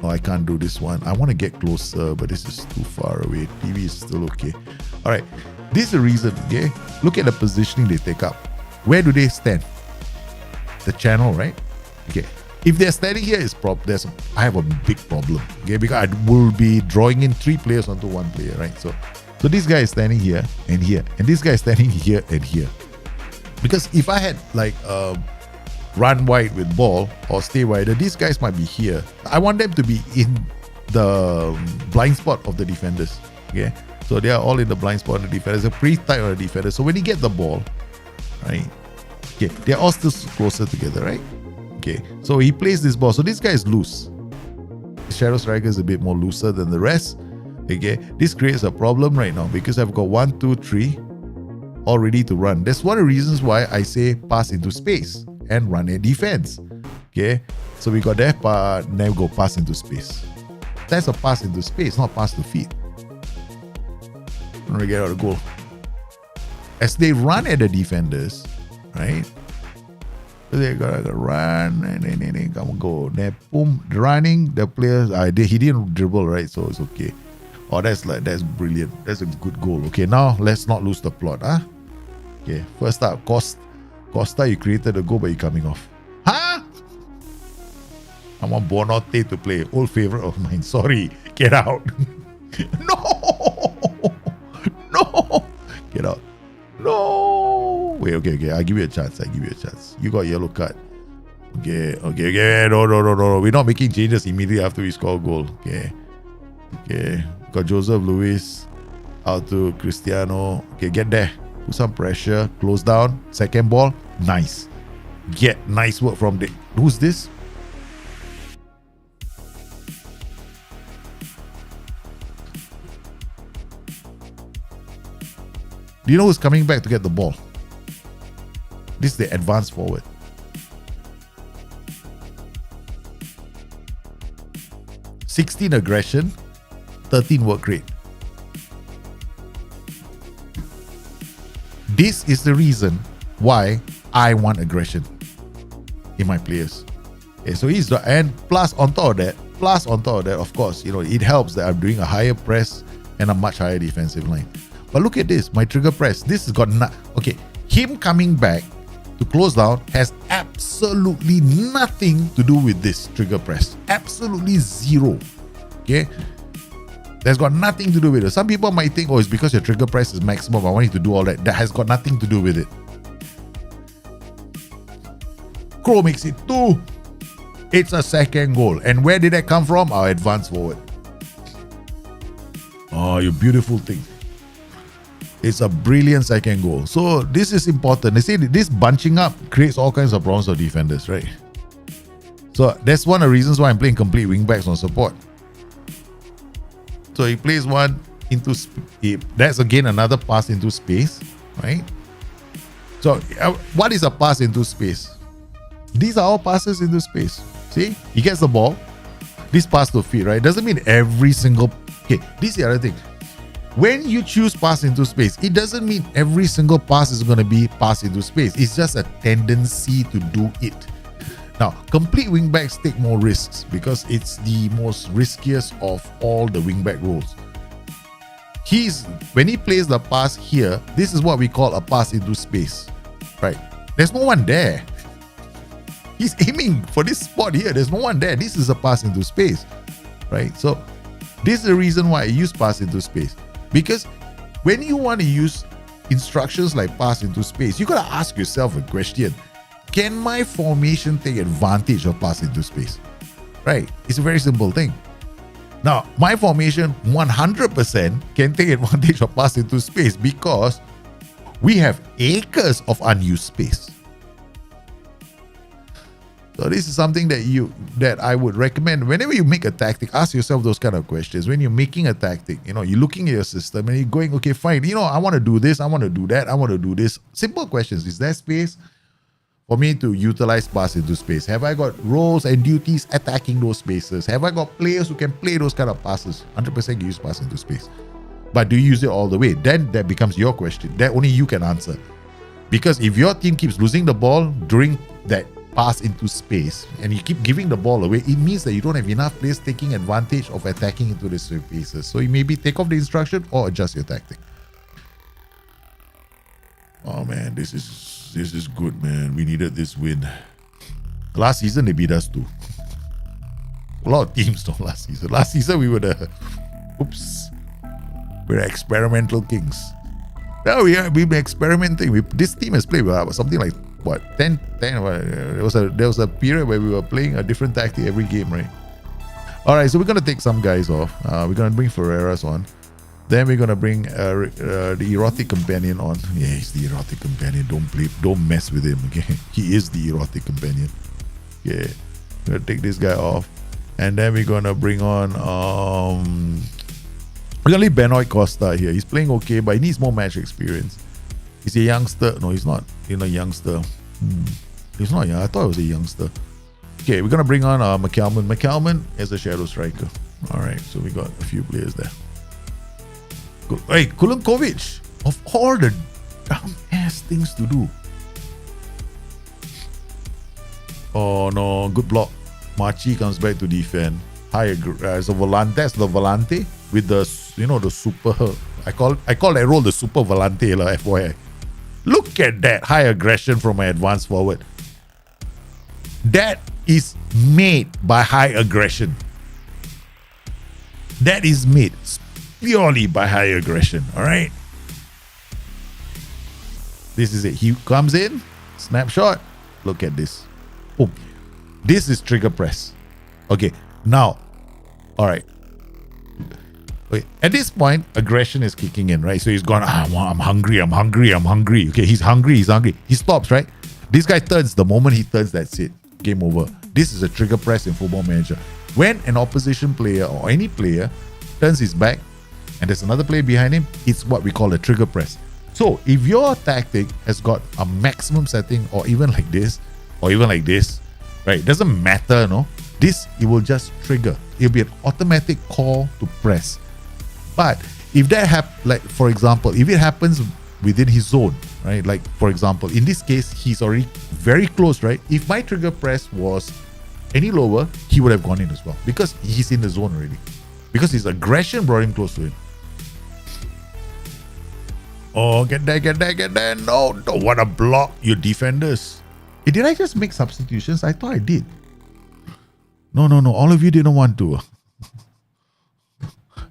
no, I can't do this one. I want to get closer, but this is too far away. TV is still okay. All right, this is the reason. Okay, look at the positioning they take up. Where do they stand? The channel, right? Okay. If they're standing here, I have a big problem. Okay, because I will be drawing in 3 players onto 1 player, right? So this guy is standing here and here, and this guy is standing here and here. Because if I had like run wide with ball or stay wider, these guys might be here. I want them to be in the blind spot of the defenders. Okay, so they are all in the blind spot of the defenders. They're pretty tight on the defenders. So when you get the ball, right? Okay, they're all still closer together, right? Okay, so he plays this ball. So this guy is loose. Shadow Striker is a bit more looser than the rest. Okay, this creates a problem right now because I've got 1, 2, 3 all ready to run. That's one of the reasons why I say pass into space and run a defense. Okay, so we got that, but now go pass into space. That's a pass into space, not pass to feet. I'm gonna get out of goal. As they run at the defenders, right? They gotta run and then come go. Then boom, running the players. He didn't dribble, right? So it's okay. Oh, that's brilliant. That's a good goal. Okay, now let's not lose the plot, huh? Okay, first up, Costa, you created a goal, but you're coming off. Huh? I want Bonote to play. Old favorite of mine. Sorry, get out. No, get out. No. Wait, okay. I'll give you a chance. You got a yellow card. Okay. No. We're not making changes immediately after we score a goal. Okay. Got Joseph Luis out to Cristiano. Okay, get there. Put some pressure, close down, second ball, nice. Get nice work from the, who's this? Do you know who's coming back to get the ball? This is the advance forward. (16) aggression, 13 work rate. This is the reason why I want aggression in my players. Okay, so he's the, and plus on top of that, of course, you know, it helps that I'm doing a higher press and a much higher defensive line. But look at this, my trigger press. This has got okay. Him coming back to close down has absolutely nothing to do with this trigger press. Absolutely zero. Okay. That's got nothing to do with it. Some people might think, oh, it's because your trigger press is maximum, I want you to do all that. That has got nothing to do with it. Crow makes it 2. It's a second goal. And where did that come from? Our advance forward. Oh, you beautiful thing. It's a brilliant second goal. So this is important. They say this bunching up creates all kinds of problems for defenders, right? So that's one of the reasons why I'm playing complete wingbacks on support. So he plays one into that's again another pass into space, right? So what is a pass into space? These are all passes into space. See, he gets the ball. This pass to feet, right? Doesn't mean every single. Okay, this is the other thing. When you choose pass into space, it doesn't mean every single pass is going to be pass into space. It's just a tendency to do it. Now, complete wingbacks take more risks because it's the most riskiest of all the wingback roles. When he plays the pass here, this is what we call a pass into space, right? There's no one there. He's aiming for this spot here. There's no one there. This is a pass into space, right? So this is the reason why I use pass into space. Because when you want to use instructions like pass into space, you got to ask yourself a question. Can my formation take advantage of pass into space? Right? It's a very simple thing. Now, my formation 100% can take advantage of pass into space because we have acres of unused space. So this is something that I would recommend. Whenever you make a tactic, ask yourself those kind of questions. When you're making a tactic, you know, you're looking at your system and you're going, okay, fine. You know, I want to do this. I want to do that. I want to do this. Simple questions. Is there space for me to utilize pass into space? Have I got roles and duties attacking those spaces? Have I got players who can play those kind of passes? 100% use pass into space. But do you use it all the way? Then that becomes your question. That only you can answer. Because if your team keeps losing the ball during that pass into space and you keep giving the ball away, it means that you don't have enough players taking advantage of attacking into the spaces. So you maybe take off the instruction or adjust your tactic. Oh man, this is good, man. We needed this win. Last season they beat us too. A lot of teams though last season. Last season we were we're experimental kings. Now we've been experimenting. This team has played something like what 10. There was a period where we were playing a different tactic every game, right? All right, so we're gonna take some guys off. We're gonna bring Ferreras on. Then we're gonna bring the erotic companion on. Yeah, he's the erotic companion. Don't mess with him. Okay, he is the erotic companion. Yeah, we're gonna take this guy off, and then we're gonna bring on we're gonna leave Benoit Costa here. He's playing okay, but he needs more match experience. He's a youngster. No, he's not. He's not a youngster. He's not young. I thought he was a youngster. Okay, we're gonna bring on McCalman. McCalman is a shadow striker. All right, so we got a few players there. Hey, Kulankovic, of all the dumb-ass things to do. Oh no, good block. Machi comes back to defend. High as a volante, that's the volante with the, you know, the super. I call that role the super volante, FYI. Look at that high aggression from my advance forward. That is made by high aggression. That is made purely by high aggression. All right. This is it. He comes in, snapshot. Look at this. Oh, this is trigger press. Okay. Now, all right. Okay. At this point, aggression is kicking in, right? So he's gone, I'm hungry. Okay, he's hungry. He stops, right? This guy turns. The moment he turns, that's it. Game over. This is a trigger press in Football Manager. When an opposition player or any player turns his back and there's another player behind him, it's what we call a trigger press. So if your tactic has got a maximum setting or even like this, or even like this, right? It doesn't matter, no? It will just trigger. It'll be an automatic call to press. But if that like for example, if it happens within his zone, right? Like for example, in this case, he's already very close, right? If my trigger press was any lower, he would have gone in as well because he's in the zone already. Because his aggression brought him close to him. Oh, get there. No, don't want to block your defenders. Did I just make substitutions? I thought I did. No. All of you didn't want to.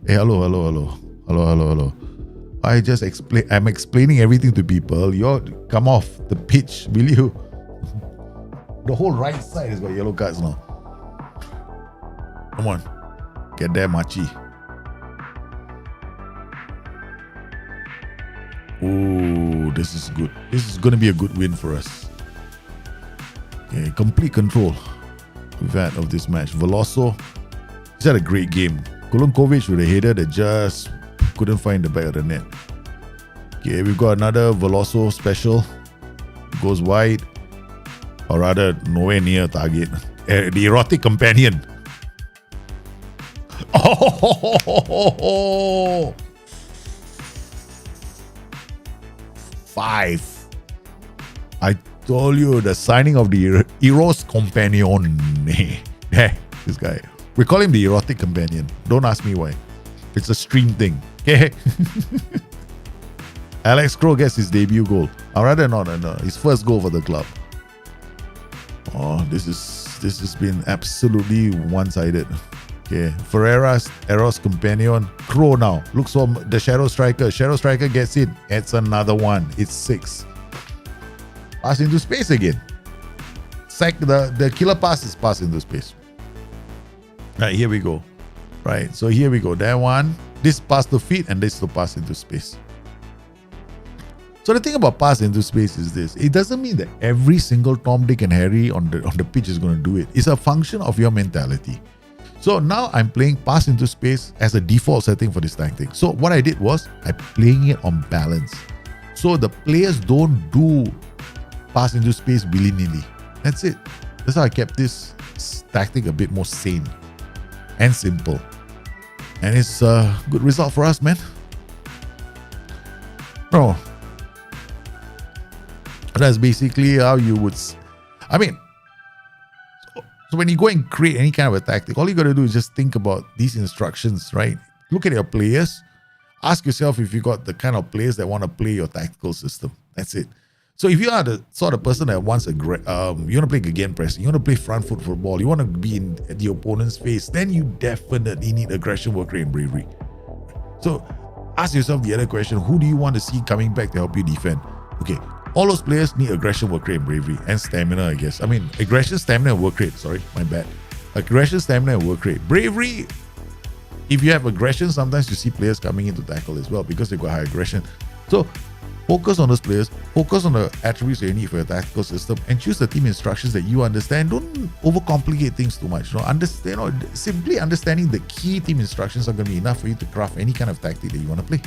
Hey, hello. I'm explaining everything to people. You come off the pitch, will you? The whole right side has got yellow cards now. Come on. Get there, Machi. Oh, this is good. This is going to be a good win for us. Okay, complete control we've had of this match. Veloso, he's had a great game. Kolonkovic with a header that just couldn't find the back of the net. Okay, we've got another Veloso special. Goes wide, or rather nowhere near target. The erotic companion. Oh, 5. I told you the signing of the Eros Companion. This guy. We call him the erotic companion. Don't ask me why. It's a stream thing. Okay. Alex Crow gets his debut goal. Or rather not, his first goal for the club. Oh, this has been absolutely one-sided. Okay, Ferreira's Eros Companion. Crow now looks for the Shadow Striker. Shadow Striker gets in. It's another one. It's 6. Pass into space again. The killer pass is pass into space. Right, here we go. Right, so here we go. That one. This pass to feet and this to pass into space. So the thing about pass into space is this. It doesn't mean that every single Tom, Dick and Harry on the pitch is going to do it. It's a function of your mentality. So now I'm playing pass into space as a default setting for this tactic. So what I did was I'm playing it on balance. So the players don't do pass into space willy-nilly. That's it. That's how I kept this tactic a bit more sane and simple. And it's a good result for us, man. Bro, that's basically how you would... I mean, so when you go and create any kind of a tactic, all you got to do is just think about these instructions, right? Look at your players. Ask yourself if you got the kind of players that want to play your tactical system. That's it. So if you are the sort of person that wants you want to play against pressing, you want to play front foot football, you want to be in the opponent's face, then you definitely need aggression, work rate, and bravery. So ask yourself the other question: who do you want to see coming back to help you defend? Okay, all those players need aggression, work rate, and bravery, and stamina, I guess. I mean, aggression, stamina, and work rate. Sorry, my bad. Aggression, stamina, and work rate. Bravery. If you have aggression, sometimes you see players coming in to tackle as well because they've got high aggression. So focus on those players, focus on the attributes that you need for your tactical system, and choose the team instructions that you understand. Don't overcomplicate things too much. Simply understanding the key team instructions are going to be enough for you to craft any kind of tactic that you want to play.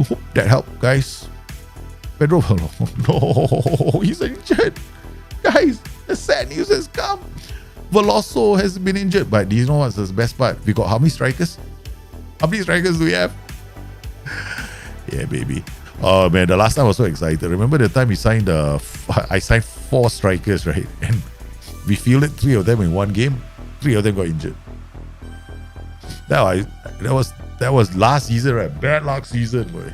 Hope that helped, guys. Pedro, no, he's injured. Guys, the sad news has come. Veloso has been injured. But do you know what's the best part? We got how many strikers? How many strikers do we have? Yeah, baby. Oh man, the last time I was so excited. Remember the time I signed 4 strikers, right? And we fielded 3 of them in one game. 3 of them got injured. That was last season, right? Bad luck season, boy.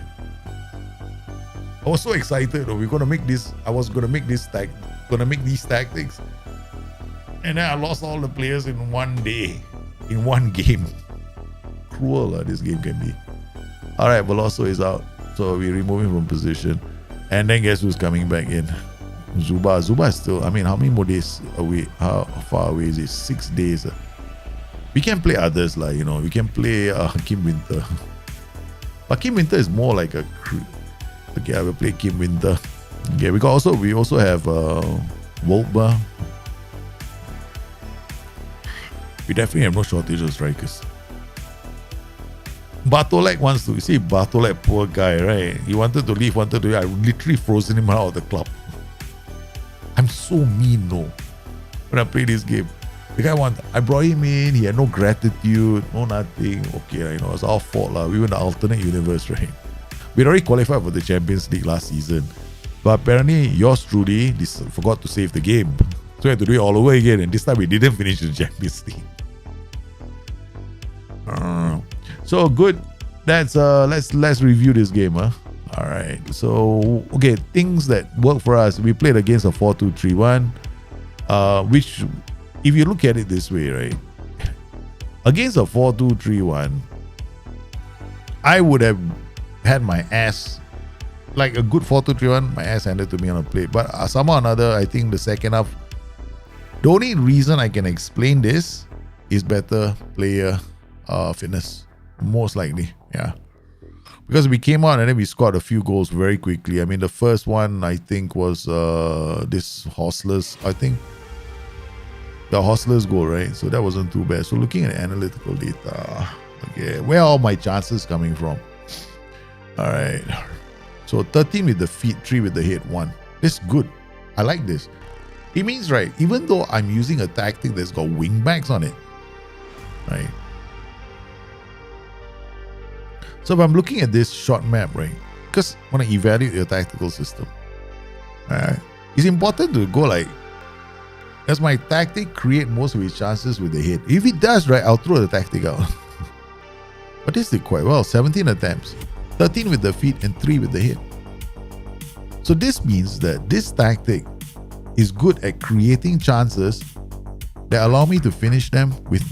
I was so excited. We're gonna make this. I was gonna make these tactics, and then I lost all the players in one day, in one game. Cruel, this game can be. All right, Veloso is out, so we remove him from position, and then guess who's coming back in? Zuba is still, I mean, how many more days away? How far away is it? 6 days. We can play others, like, you know, we can play Kim Winter. But Kim Winter is more like a okay, I will play Kim Winter. Okay, we also have Volkba. We definitely have no shortage of strikers. Bartolek wants to, you see, Bartolek, poor guy, right? He wanted to leave, I literally frozen him out of the club. I'm so mean, no, when I play this game. The guy I brought him in, he had no gratitude, no nothing. Okay, you know, it's our fault. We were in the alternate universe, right? We'd already qualified for the Champions League last season. But apparently, yours truly forgot to save the game. So we had to do it all over again. And this time, we didn't finish the Champions League. So good. That's let's review this game, huh? All right. So okay, things that work for us. We played against a 4-2-3-1, which, if you look at it this way, right, against a 4-2-3-1, I would have had my ass, like a good 4-2-3-1, my ass handed to me on a plate. But somehow or another, I think the second half, the only reason I can explain this is better player fitness, most likely, yeah. Because we came out and then we scored a few goals very quickly. I mean, the first one, I think, was this Hostler's, I think, the Hostler's goal, right? So that wasn't too bad. So looking at analytical data, okay, where are all my chances coming from? All right. So 13 with the feet, 3 with the head, 1. This is good. I like this. It means, right, even though I'm using a tactic that's got wing backs on it, right? So if I'm looking at this short map, right, because I want to evaluate your tactical system, it's important to go like, does my tactic create most of its chances with the head? If it does, right, I'll throw the tactic out. But this did quite well. 17 attempts, 13 with the feet and 3 with the head. So this means that this tactic is good at creating chances that allow me to finish them with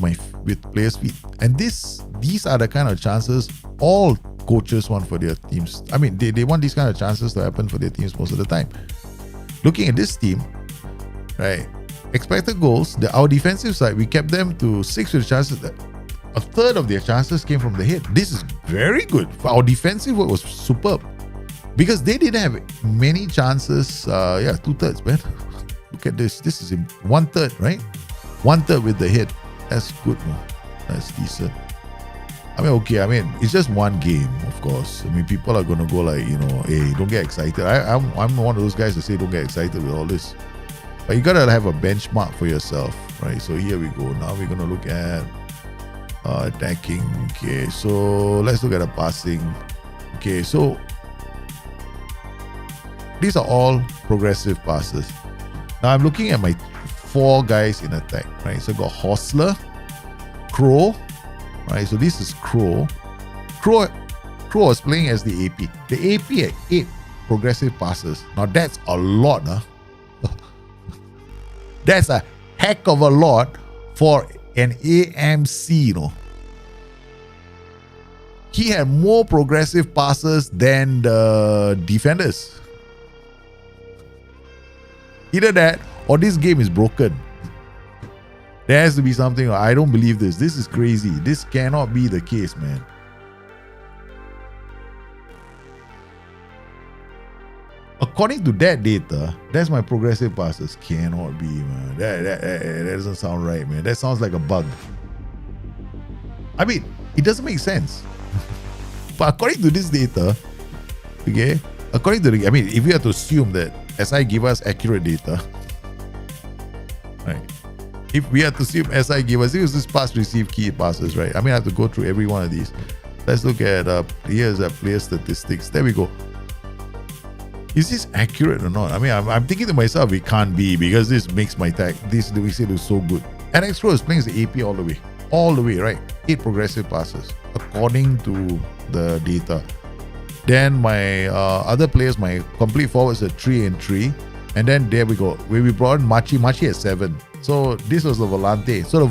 players' feet. And these are the kind of chances all coaches want for their teams. I mean, they want these kind of chances to happen for their teams most of the time. Looking at this team, right, expected goals, our defensive side, we kept them to 6 with chances. A third of their chances came from the head. This is very good. Our defensive work was superb because they didn't have many chances. 2/3, man. Look at this. This is 1/3, right? 1/3 with the head. That's good, man. That's decent. I mean, okay, I mean, it's just one game, of course. I mean, people are going to go like, you know, hey, don't get excited. I'm one of those guys that say don't get excited with all this. But you got to have a benchmark for yourself, right? So here we go. Now we're going to look at attacking. Okay, so let's look at the passing. Okay, so these are all progressive passes. Now I'm looking at my 4 guys in attack, right? So I've got Hostler, Crow, right? So this is Crow. Crow was playing as the AP. The AP had 8 progressive passes. Now that's a lot, huh? That's a heck of a lot for an AMC, you know. He had more progressive passes than the defenders. Either that or this game is broken. There has to be something. I don't believe this. This is crazy. This cannot be the case, man. According to that data, that's my progressive passes. Cannot be, man. That doesn't sound right, man. That sounds like a bug. I mean, it doesn't make sense. But according to this data, okay, I mean, if we have to assume that SI give us accurate data, right? If we have to assume SI give us, this pass receive key passes, right? I mean, I have to go through every one of these. Let's look at here's player statistics. There we go. Is this accurate or not? I mean, I'm thinking to myself, it can't be because this makes my tag. This we say is so good. And X-Pro is playing the AP all the way, right? 8 progressive passes according to the data. Then my other players, my complete forwards are 3 and 3, and then there we go. Where we brought in Machi at 7. So this was the Volante. So the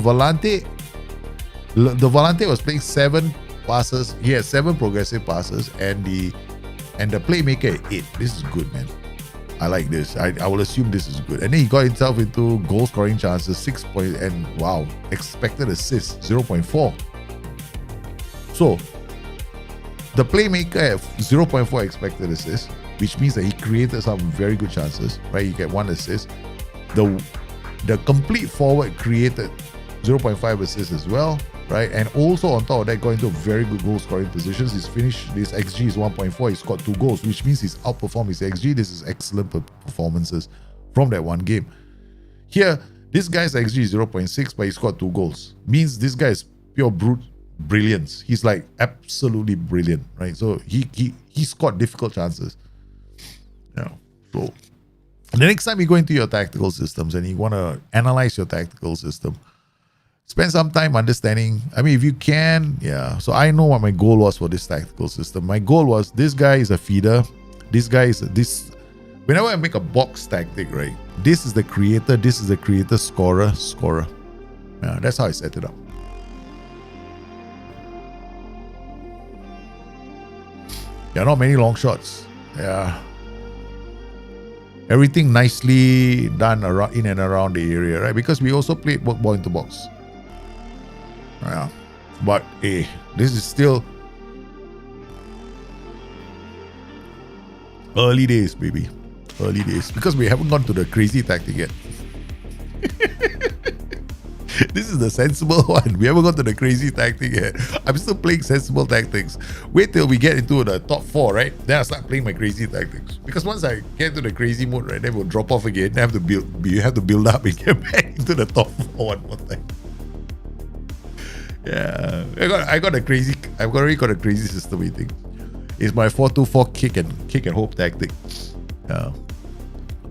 Volante was playing 7 passes. He had 7 progressive passes, and the playmaker at 8. This is good, man. I like this. I will assume this is good. And then he got himself into goal scoring chances, 6 point, and wow, expected assists, 0.4. So the playmaker have 0.4 expected assists, which means that he created some very good chances, right? You get 1 assist. The complete forward created 0.5 assists as well, right? And also on top of that, got into very good goal scoring positions. His XG is 1.4. He scored 2 goals, which means he's outperformed his XG. This is excellent performances from that one game. Here, this guy's XG is 0.6, but he scored 2 goals. Means this guy is pure brute brilliance. He's like absolutely brilliant, right? So he scored difficult chances. Yeah. So the next time you go into your tactical systems and you want to analyze your tactical system, spend some time understanding. I mean, if you can, yeah. So I know what my goal was for this tactical system. My goal was, this guy is a feeder. This guy is this. Whenever I make a box tactic, right? This is the creator. This is the creator, scorer. Yeah, that's how I set it up. Yeah, not many long shots. Yeah. Everything nicely done around, in and around the area, right? Because we also played ball into box. Yeah. But hey, this is still early days, baby. Early days. Because we haven't gone to the crazy tactic yet. This is the sensible one. We haven't gone to the crazy tactic yet. I'm still playing sensible tactics. Wait till we get into the top 4, right? Then I'll start playing my crazy tactics. Because once I get into the crazy mode, right, then we'll drop off again. Then you have to build up and get back into the top 4 one more time. Yeah, I've already got a crazy system waiting. It's my 4-2-4 kick and hope tactic. Yeah,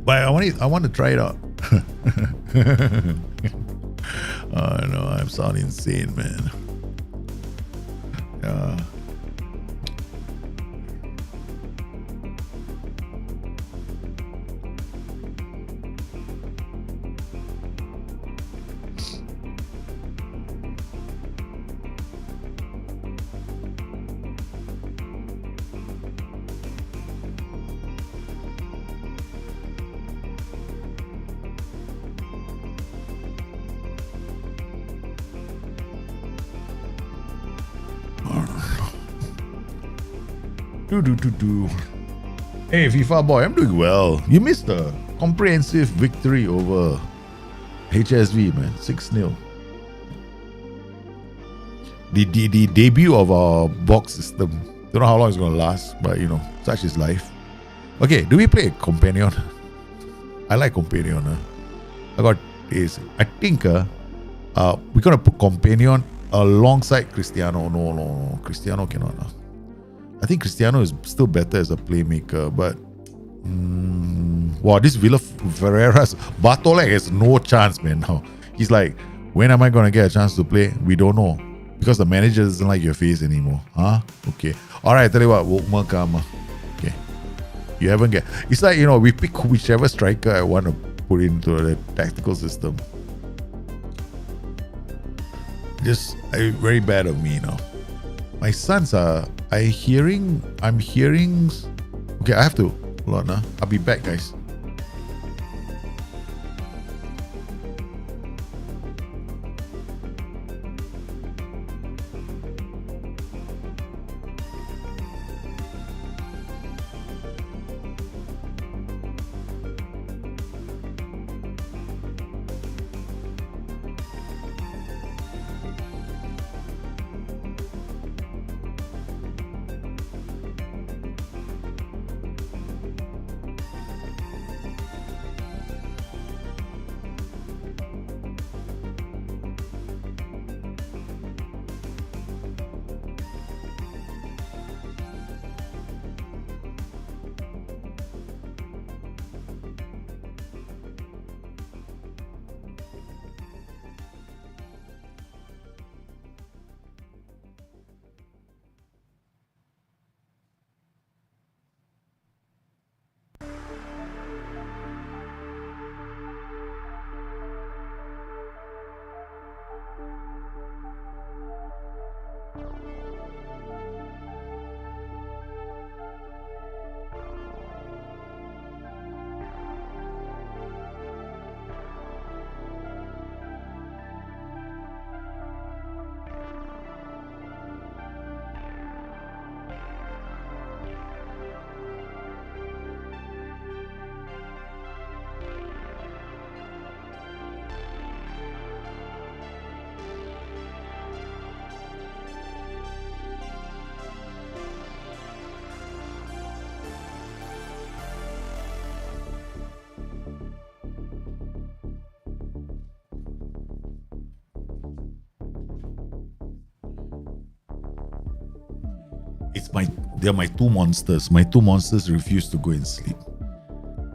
but I want to try it out. Oh no, I'm sounding insane, man. Yeah. Hey, FIFA boy, I'm doing well. You missed a comprehensive victory over HSV, man. 6-0. The debut of our box system. Don't know how long it's going to last, but you know, such is life. Okay, do we play a companion? I like companion. I think we're going to put companion alongside Cristiano. No. Cristiano cannot. I think Cristiano is still better as a playmaker, but wow, this Villa Ferreira's Bartolek has no chance, man. Now he's like, when am I gonna get a chance to play? We don't know, because the manager doesn't like your face anymore. Huh? Okay. All right. Tell you what, Wokma. Okay. You haven't get. It's like, you know, we pick whichever striker I want to put into the tactical system. Just very bad of me, you know. My sons are. I'm hearing. Okay, I have to. Hold on, I'll be back, guys. they're my two monsters. My two monsters refuse to go and sleep.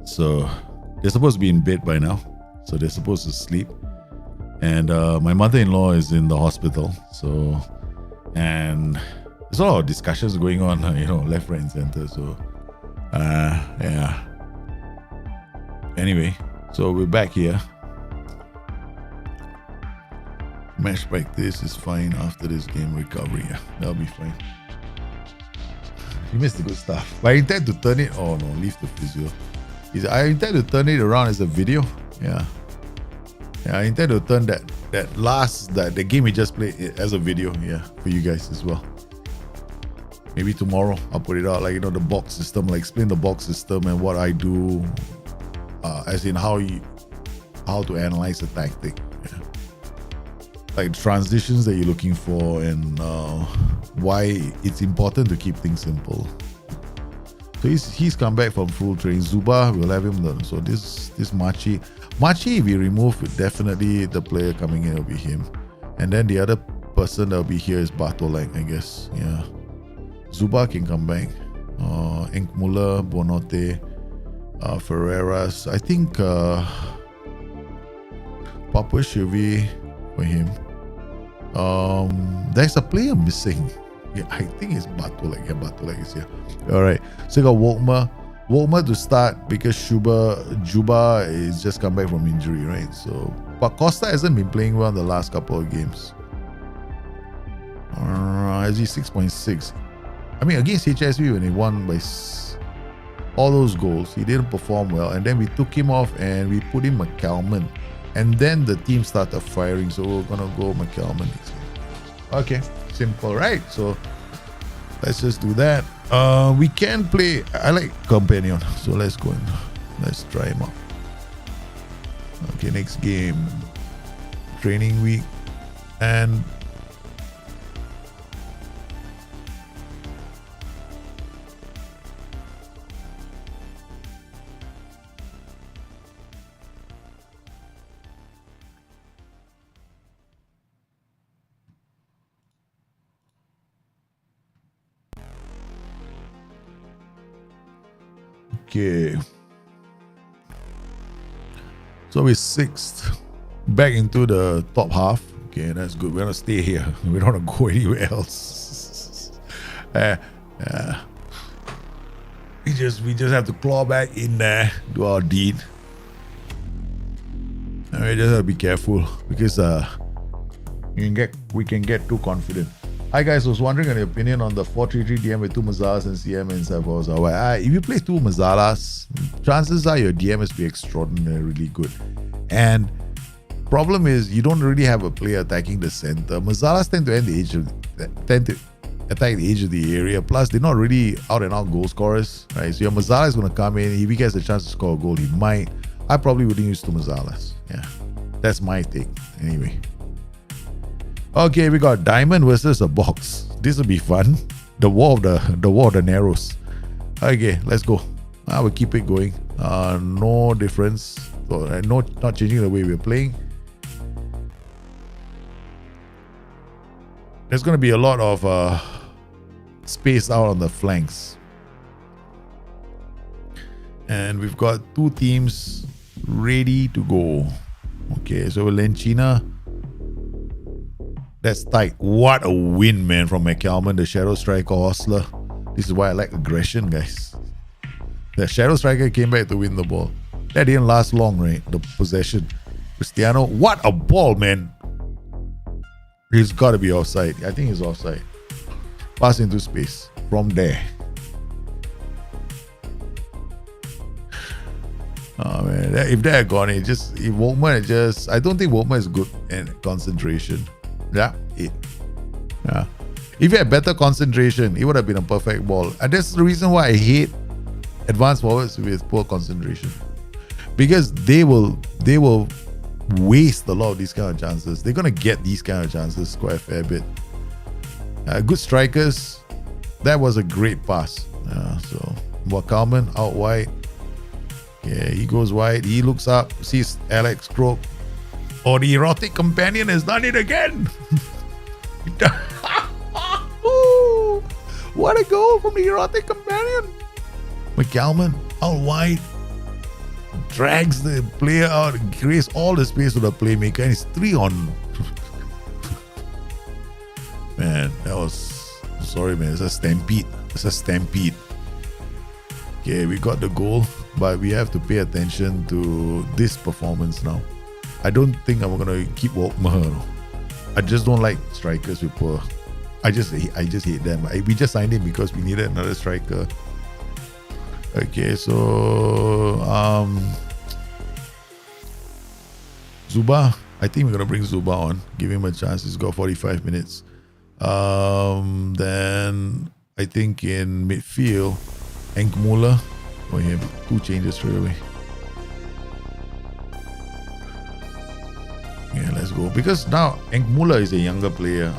So they're supposed to be in bed by now. So they're supposed to sleep. And my mother-in-law is in the hospital. So, and there's a lot of discussions going on, left, right, and center. So, yeah. Anyway, so we're back here. Match practice is fine after this game recovery. Yeah, that'll be fine. You missed the good stuff. But I intend to turn it. Oh no, leave the physio. I intend to turn it around as a video. Yeah. I intend to turn the game we just played as a video. Yeah, for you guys as well. Maybe tomorrow I'll put it out, like the box system, like explain the box system and what I do, as in how to analyze a tactic. Yeah. Like transitions that you're looking for and why it's important to keep things simple. So he's come back from full training. Zuba, we'll have him done. So this Machi, if we remove, definitely the player coming in will be him. And then the other person that will be here is Bartolak, I guess. Yeah. Zuba can come back. Enkmuller, Bonote, Ferreras. I think Papua Chevy for him. There's a player missing. Yeah, I think it's Bartolak. Yeah, Bartolak is here. Alright. So you got Wolkmer. Wolkmer to start because Juba is just come back from injury, right? So, but Costa hasn't been playing well in the last couple of games. SG 6.6. I mean, against HSV when he won by all those goals, he didn't perform well. And then we took him off and we put in McCalman. And then the team started firing. So we're going to go McCalman next game. Okay, simple, right? So let's just do that. We can play. I like Companion. So let's go and let's try him out. Okay, next game. Training week. And okay. So we're sixth. Back into the top half. Okay, that's good. We're gonna stay here. We don't want to go anywhere else. We just have to claw back in there, do our deed. And we just have to be careful because we can get too confident. Hi guys, I was wondering on your opinion on the 4-3-3 DM with two Mazalas and CM and Savoza. If you play two Mazalas, chances are your DM must be extraordinarily good. And problem is you don't really have a player attacking the center. Mazalas tend to attack the edge of the area. Plus, they're not really out and out goal scorers, right? So your Mazala is going to come in. If he gets a chance to score a goal, he might. I probably wouldn't use two Mazalas. Yeah, that's my take. Anyway. Okay, we got Diamond versus a box. This will be fun. The war of the narrows. Okay, let's go. We'll keep it going. No difference. Not changing the way we're playing. There's going to be a lot of space out on the flanks. And we've got two teams ready to go. Okay, so Lenchina. That's tight. What a win, man, from McCalman, the Shadow Striker Hostler. This is why I like aggression, guys. The Shadow Striker came back to win the ball. That didn't last long, right? The possession. Cristiano, what a ball, man. He's got to be offside. I think he's offside. Pass into space from there. Oh man, if they had gone, I don't think Wolkman is good in concentration. Yeah. If he had better concentration, it would have been a perfect ball. And that's the reason why I hate advanced forwards with poor concentration. Because they will waste a lot of these kind of chances. They're going to get these kind of chances quite a fair bit. Good strikers. That was a great pass. So, Wakaman out wide. Yeah, he goes wide. He looks up, sees Alex Croak. Oh, the erotic companion has done it again. What a goal from the erotic companion. McCalman out wide. Drags the player out, creates all the space for the playmaker, and it's 3 on. Man, that was... Sorry, man. It's a stampede. Okay, we got the goal, but we have to pay attention to this performance now. I don't think I'm gonna keep Walkmer. I just don't like strikers with poor. I just hate them. We just signed him because we needed another striker. Okay, so Zuba. I think we're gonna bring Zuba on. Give him a chance. He's got 45 minutes. Then I think in midfield, Enkmuller. Oh, yeah, 2 changes straight away. Yeah, let's go. Because now Enkmuller is a younger player.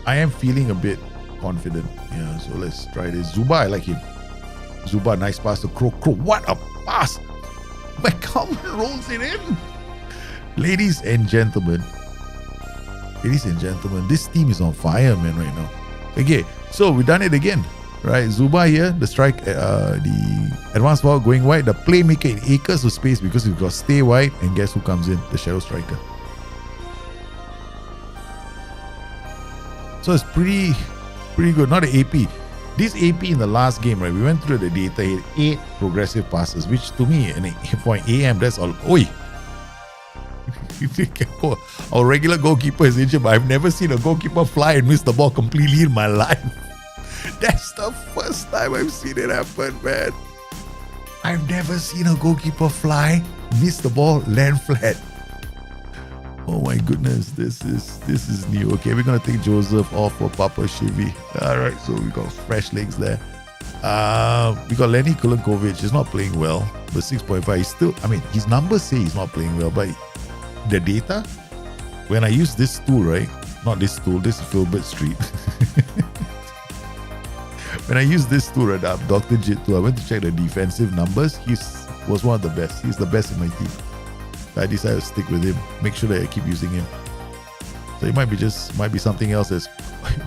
I am feeling a bit confident. Yeah, so let's try this. Zuba, I like him. Zuba, nice pass to Crow. What a pass! McCollum rolls it in. Ladies and gentlemen, this team is on fire, man, right now. Okay, so we done it again, right? Zuba here, the strike, the advanced ball going wide, the playmaker in acres of space because we've got stay wide, and guess who comes in? The shadow striker. So it's pretty good. Not an AP. This AP in the last game, right? We went through the data. He had 8 progressive passes, which to me, for an AM, that's all. Oi! Our regular goalkeeper is injured, but I've never seen a goalkeeper fly and miss the ball completely in my life. That's the first time I've seen it happen, man. I've never seen a goalkeeper fly, miss the ball, land flat. Oh my goodness, this is new. Okay, we're gonna take Joseph off for Papa Shivi. Alright, so we got fresh legs there. We got Lenny Kulankovic. He's not playing well, but 6.5. He's still, I mean, his numbers say he's not playing well, but the data, when I use this tool, right? Not this tool, this is Filbert Street. When I use this tool, right, Dr. Jit tool, I went to check the defensive numbers. He was one of the best. He's the best in my team. I decided to stick with him. Make sure that I keep using him. So it might be something else. As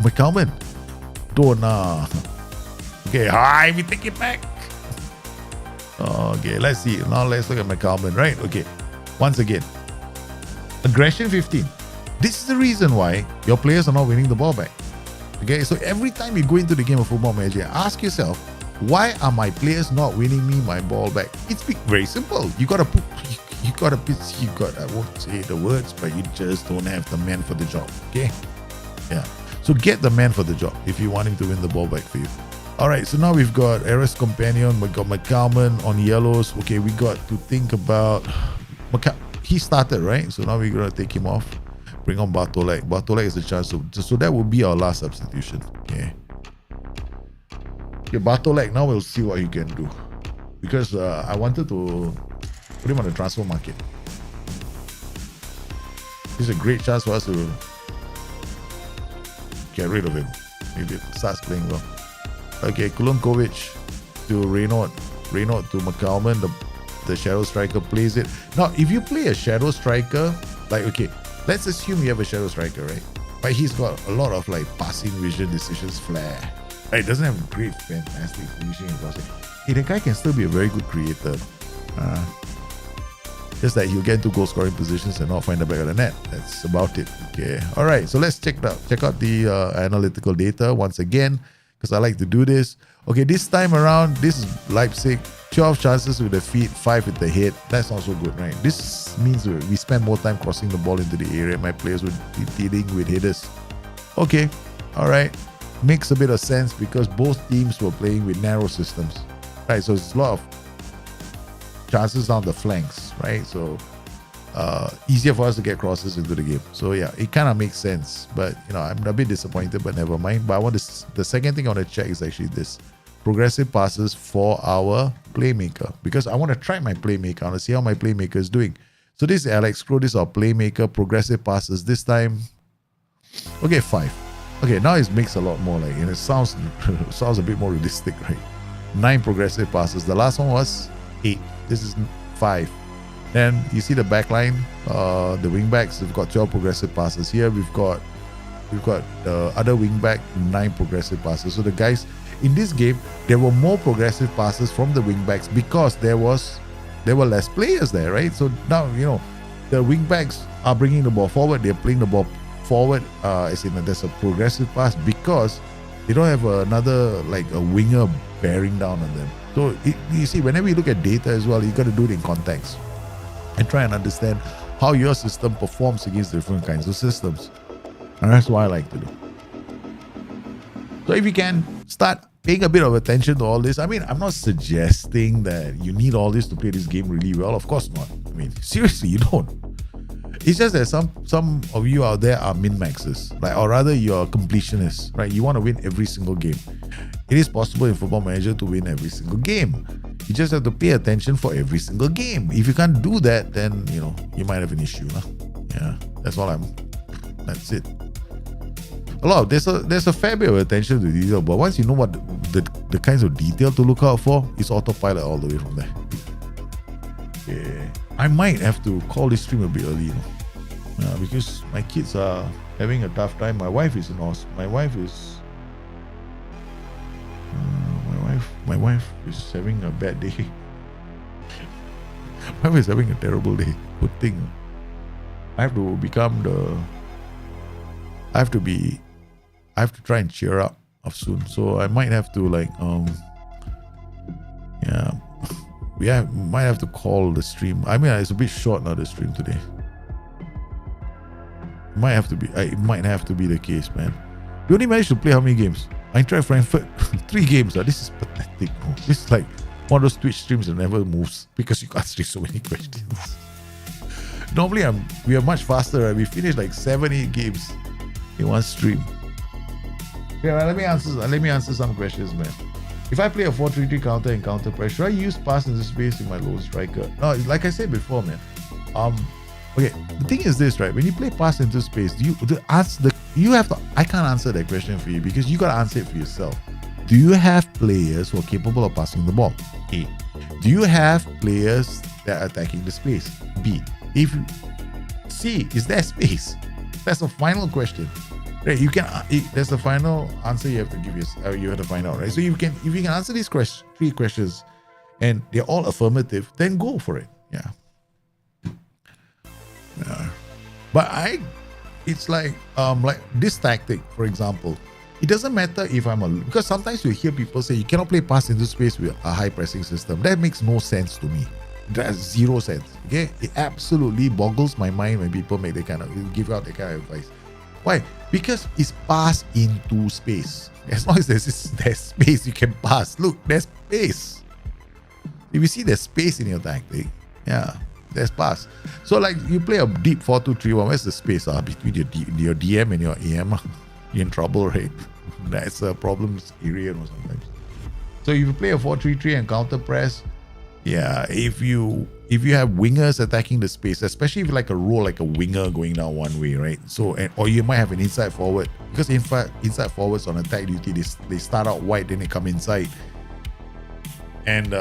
McCalman, Dona. Okay, hi, we take it back. Okay, let's see. Now let's look at McCalman, right? Okay, once again, aggression 15. This is the reason why your players are not winning the ball back. Okay, so every time you go into the game of Football Manager, ask yourself, why are my players not winning me my ball back? It's very simple. I won't say the words, but you just don't have the man for the job. Okay? Yeah. So get the man for the job if you want him to win the ball back for you. Alright, so now we've got Eris Companion, we got McCalman on yellows. Okay, we got to think about he started, right? So now we're gonna take him off. Bring on Bartolek. Bartolek is a chance to, so that will be our last substitution. Okay. Okay, Bartolek, now we'll see what he can do. Because I wanted to put him on the transfer market. This is a great chance for us to get rid of him. Maybe it starts playing well. Okay, Kulankovic to Renaud to McCalman, the shadow striker plays it. Now, if you play a shadow striker, like, okay, let's assume you have a shadow striker, right? But he's got a lot of like passing vision, decisions, flair. Right? Doesn't have great, fantastic finishing and crossing. Hey, the guy can still be a very good creator. Just that he'll get into goal scoring positions and not find the back of the net. That's about it. Okay. All right. So let's check out the analytical data once again, because I like to do this. Okay, this time around, this is Leipzig. 12 chances with the feet, 5 with the head. That's not so good, right? This means we spend more time crossing the ball into the area. My players would be dealing with headers. Okay, all right. Makes a bit of sense because both teams were playing with narrow systems, right? So it's a lot of chances down the flanks, right? So easier for us to get crosses into the game. So yeah, it kind of makes sense. But you know, I'm a bit disappointed, but never mind. But I want the second thing I want to check is actually this: progressive passes for our playmaker, because I want to try my playmaker. I want to see how my playmaker is doing. So this is Alex Crow, this is our playmaker, progressive passes. This time, okay, 5. Okay, now it makes a lot more like, and it sounds a bit more realistic, right? 9 progressive passes. The last one was 8. This is 5. Then you see the back line, the wing backs, we've got 12 progressive passes. Here we've got we've got the other wingback, 9 progressive passes. So the guys in this game, there were more progressive passes from the wingbacks because there were less players there, right? So now, the wingbacks are bringing the ball forward. They're playing the ball forward, as in there's a progressive pass because they don't have another, like a winger bearing down on them. So you see, whenever you look at data as well, you got to do it in context and try and understand how your system performs against different kinds of systems. And that's what I like to do. So if you can start paying a bit of attention to all this, I mean, I'm not suggesting that you need all this to play this game really well. Of course not. I mean, seriously, you don't. It's just that some of you out there are min-maxers, right? Or rather, you're completionists, right? You want to win every single game. It is possible in Football Manager to win every single game. You just have to pay attention for every single game. If you can't do that, then, you might have an issue. Huh? Yeah, that's it. There's a fair bit of attention to detail, but once you know what the kinds of detail to look out for, it's autopilot all the way from there. Yeah. I might have to call this stream a bit early, because my kids are having a tough time. My wife is my wife is having a bad day. My wife is having a terrible day. Good thing. I have to try and cheer up soon. So I might have to we might have to call the stream. I mean, it's a bit short now, the stream today. It might have to be the case, man. We only managed to play how many games? Eintracht Frankfurt, 3 games. This is pathetic. Bro. This is like one of those Twitch streams that never moves because you ask me so many questions. Normally, we are much faster. Right? We finish like 7-8 games in one stream. Yeah, let me answer some questions, man. If I play a 4-3-3 counter and counter press, should I use pass into space in my low striker? No, like I said before, man. Okay, the thing is this, right? When you play pass into space, I can't answer that question for you because you gotta answer it for yourself. Do you have players who are capable of passing the ball? A. Do you have players that are attacking the space? B. C. Is there space? That's a final question. Right, there's a final answer you have to give you have to find out, right? So if you can answer these 3 questions and they're all affirmative, then go for it. Yeah. But it's like this tactic, for example, it doesn't matter if because sometimes you hear people say you cannot play pass into space with a high pressing system. That makes no sense to me. That's 0 sense. Okay, it absolutely boggles my mind when people give out that kind of advice. Why? Because it's pass into space. As long as there's space, you can pass. Look, there's space. If you see there's space in your tactic, yeah, there's pass. So like you play a deep 4-2-3-1, where's the space between your DM and your AM? You're in trouble, right? That's a problems area sometimes. So if you play a 4-3-3 and counter press, yeah, if you have wingers attacking the space, especially if you like a role like a winger going down one way, right? So or you might have an inside forward, because in fact inside forwards on attack duty they start out wide, then they come inside, and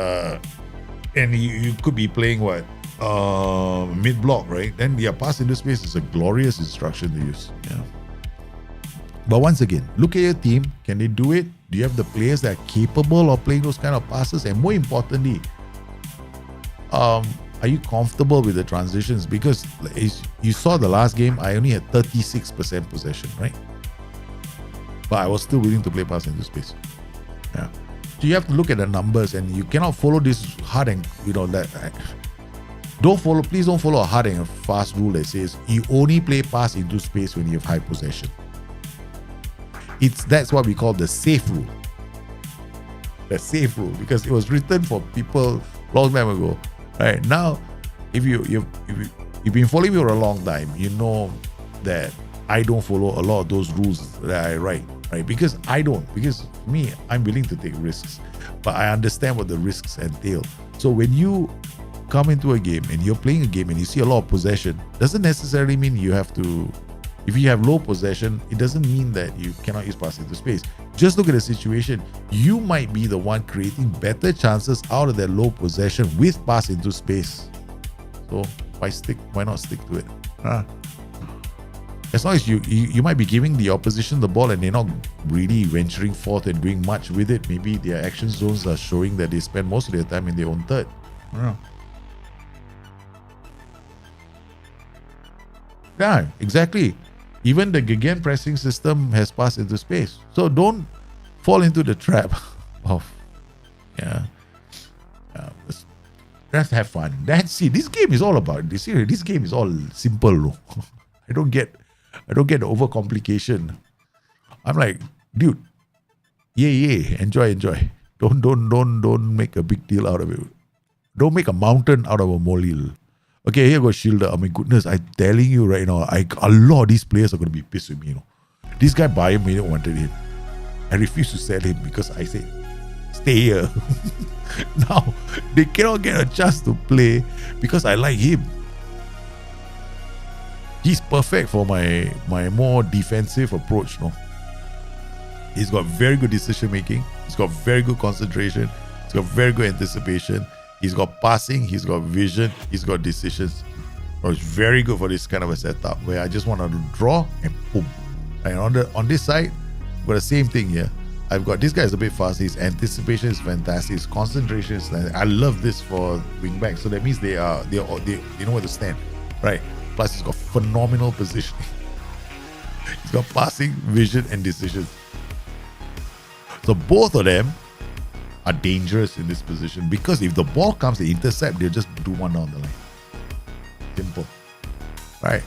you could be playing mid block, right? Then pass into space is a glorious instruction to use. Yeah. But once again, look at your team. Can they do it? Do you have the players that are capable of playing those kind of passes? And more importantly, are you comfortable with the transitions? Because you saw the last game, I only had 36% possession, right? But I was still willing to play pass into space. Yeah. So you have to look at the numbers, and you cannot follow this hard and please don't follow a hard and fast rule that says you only play pass into space when you have high possession. That's what we call the safe rule. The safe rule, because it was written for people long time ago. Right now, if you've been following me for a long time, you know that I don't follow a lot of those rules that I write, right? Because me, I'm willing to take risks, but I understand what the risks entail. So when you come into a game and you're playing a game and you see a lot of possession, doesn't necessarily mean you have to. If you have low possession, it doesn't mean that you cannot use pass into space. Just look at the situation. You might be the one creating better chances out of that low possession with pass into space. So why not stick to it? As long as you might be giving the opposition the ball and they're not really venturing forth and doing much with it. Maybe their action zones are showing that they spend most of their time in their own third. I don't know. Yeah, exactly. Even the Gegen pressing system has passed into space. So don't fall into the trap of, let's have fun. That's it. This game is all about this. This game is all simple. I don't get the overcomplication. I'm like, dude, enjoy. Don't make a big deal out of it. Don't make a mountain out of a molehill. Okay, here goes Shielder. Oh my goodness, I'm telling you right now, a lot of these players are going to be pissed with me. This guy Bayern Munich wanted him. I refused to sell him because I said, stay here. Now, they cannot get a chance to play because I like him. He's perfect for my more defensive approach. He's got very good decision making. He's got very good concentration. He's got very good anticipation. He's got passing. He's got vision. He's got decisions. So it's very good for this kind of a setup where I just want to draw and boom. And on this side, I've got the same thing here. I've got this guy is a bit fast. His anticipation is fantastic. His concentration is fantastic. I love this for wingback. So that means they know where to stand, right? Plus, he's got phenomenal positioning. He's got passing, vision, and decisions. So both of them are dangerous in this position because if the ball comes, they intercept, they'll just do one down the line. Simple, right?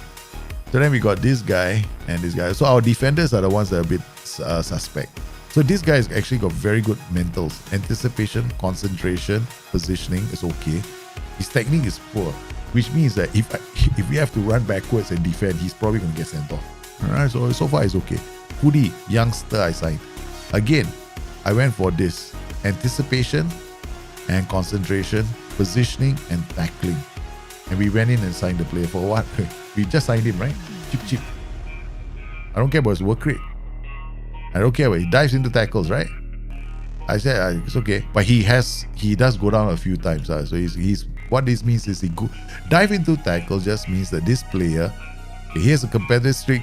So then we got this guy and this guy. So our defenders are the ones that are a bit suspect. So this guy has actually got very good mentals. Anticipation, concentration, positioning is okay. His technique is poor, which means that if we have to run backwards and defend, he's probably going to get sent off. All right, so far it's okay. Kudi, youngster I signed. Again, I went for this. Anticipation and concentration, positioning and tackling. And we went in and signed the player for what? We just signed him, right? Cheap. I don't care about his work rate. I don't care, but he dives into tackles, right? I said it's okay, but he does go down a few times. So he's what this means is dive into tackles just means that this player, he has a competitive streak,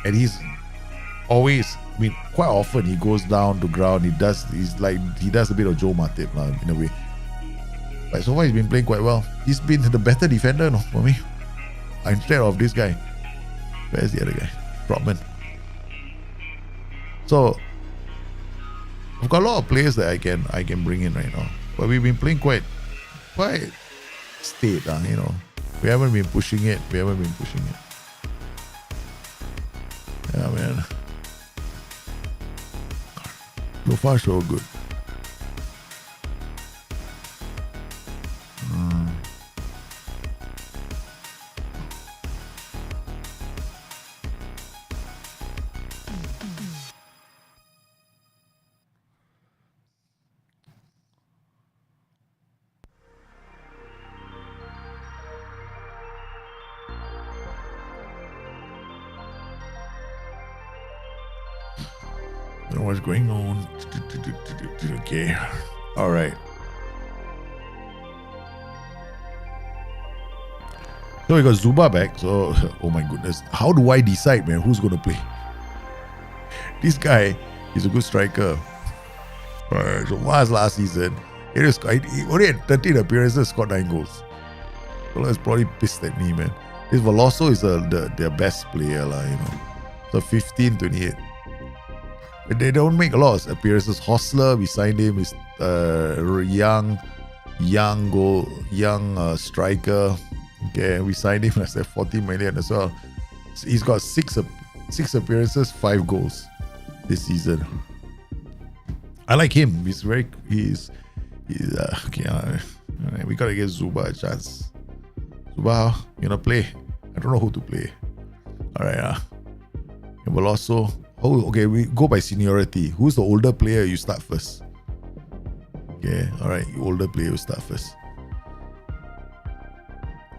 and he's always, quite often he goes down to ground. He does a bit of Joe Matip in a way. But so far he's been playing quite well. He's been the better defender for me instead of this guy. Where's the other guy? Trotman. So I've got a lot of players that I can bring in right now. But we've been playing quite state, We haven't been pushing it. Yeah, man. So far, so good. Don't know what's going on. Okay. All right. So we got Zuba back. So, oh my goodness. How do I decide, man, who's going to play? This guy is a good striker. All right. So last season, he only had 13 appearances, scored 9 goals. So that's probably pissed at me, man. This Veloso is their best player, So 15, 28. They don't make a lot of appearances. Hostler, we signed him. He's young striker. Okay, we signed him at 40 million as well. So he's got six appearances, 5 goals this season. I like him. He's okay. We gotta give Zuba a chance. Zuba, you gonna play? I don't know who to play. All right, Veloso. Oh, okay, we go by seniority. Who's the older player? You start first. Okay, all right, you older player, you start first.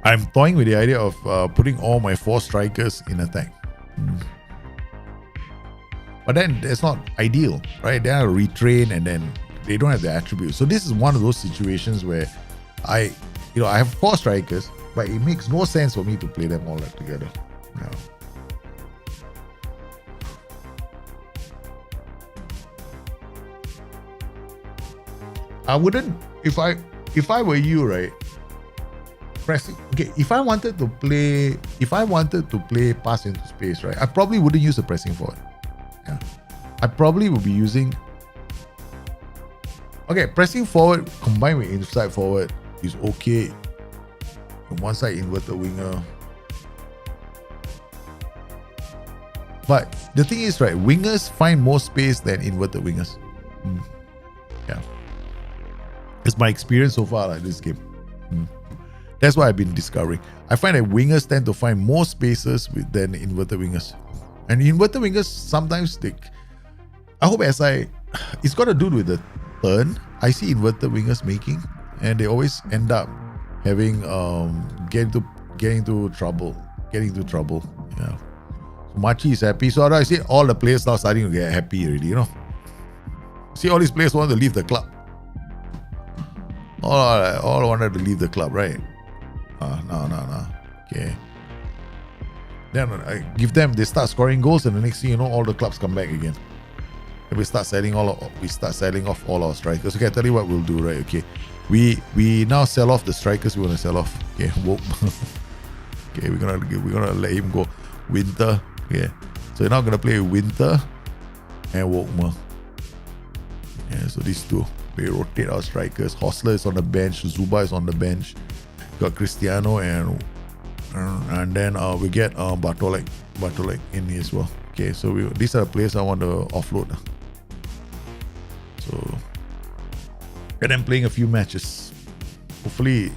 I'm toying with the idea of putting all my 4 strikers in attack. But then it's not ideal, right? They are retrained and then they don't have the attributes. So this is one of those situations where I have 4 strikers, but it makes no sense for me to play them all together. Yeah. I wouldn't, if I were you, right? Pressing. Okay, if I wanted to play pass into space, right? I probably wouldn't use the pressing forward. Yeah. I probably would be using. Okay, pressing forward combined with inside forward is okay. On one side, inverted winger. But the thing is, right, wingers find more space than inverted wingers. Yeah. It's my experience so far, like this game. That's what I've been discovering. I find that wingers tend to find more spaces than inverted wingers. And inverted wingers, sometimes it's got to do with the turn. I see inverted wingers making, and they always end up having, getting into trouble. Yeah. So Machi is happy. So I see all the players now starting to get happy already, you know. See, all these players want to leave the club. All wanted to leave the club, right? No. Okay. Then I give them, they start scoring goals, and the next thing you know, all the clubs come back again. And we start selling off all our strikers. Okay, I tell you what we'll do, right? Okay. We now sell off the strikers we want to sell off. Okay, okay, we're gonna let him go. Winter. Okay. So we're now gonna play Winter and Wokmer. Yeah, so these two. We rotate our strikers. Hostler is on the bench. Zuba is on the bench. Got Cristiano and then we get Bartolek in here as well. Okay, so these are the players I want to offload. So, and then playing a few matches. Hopefully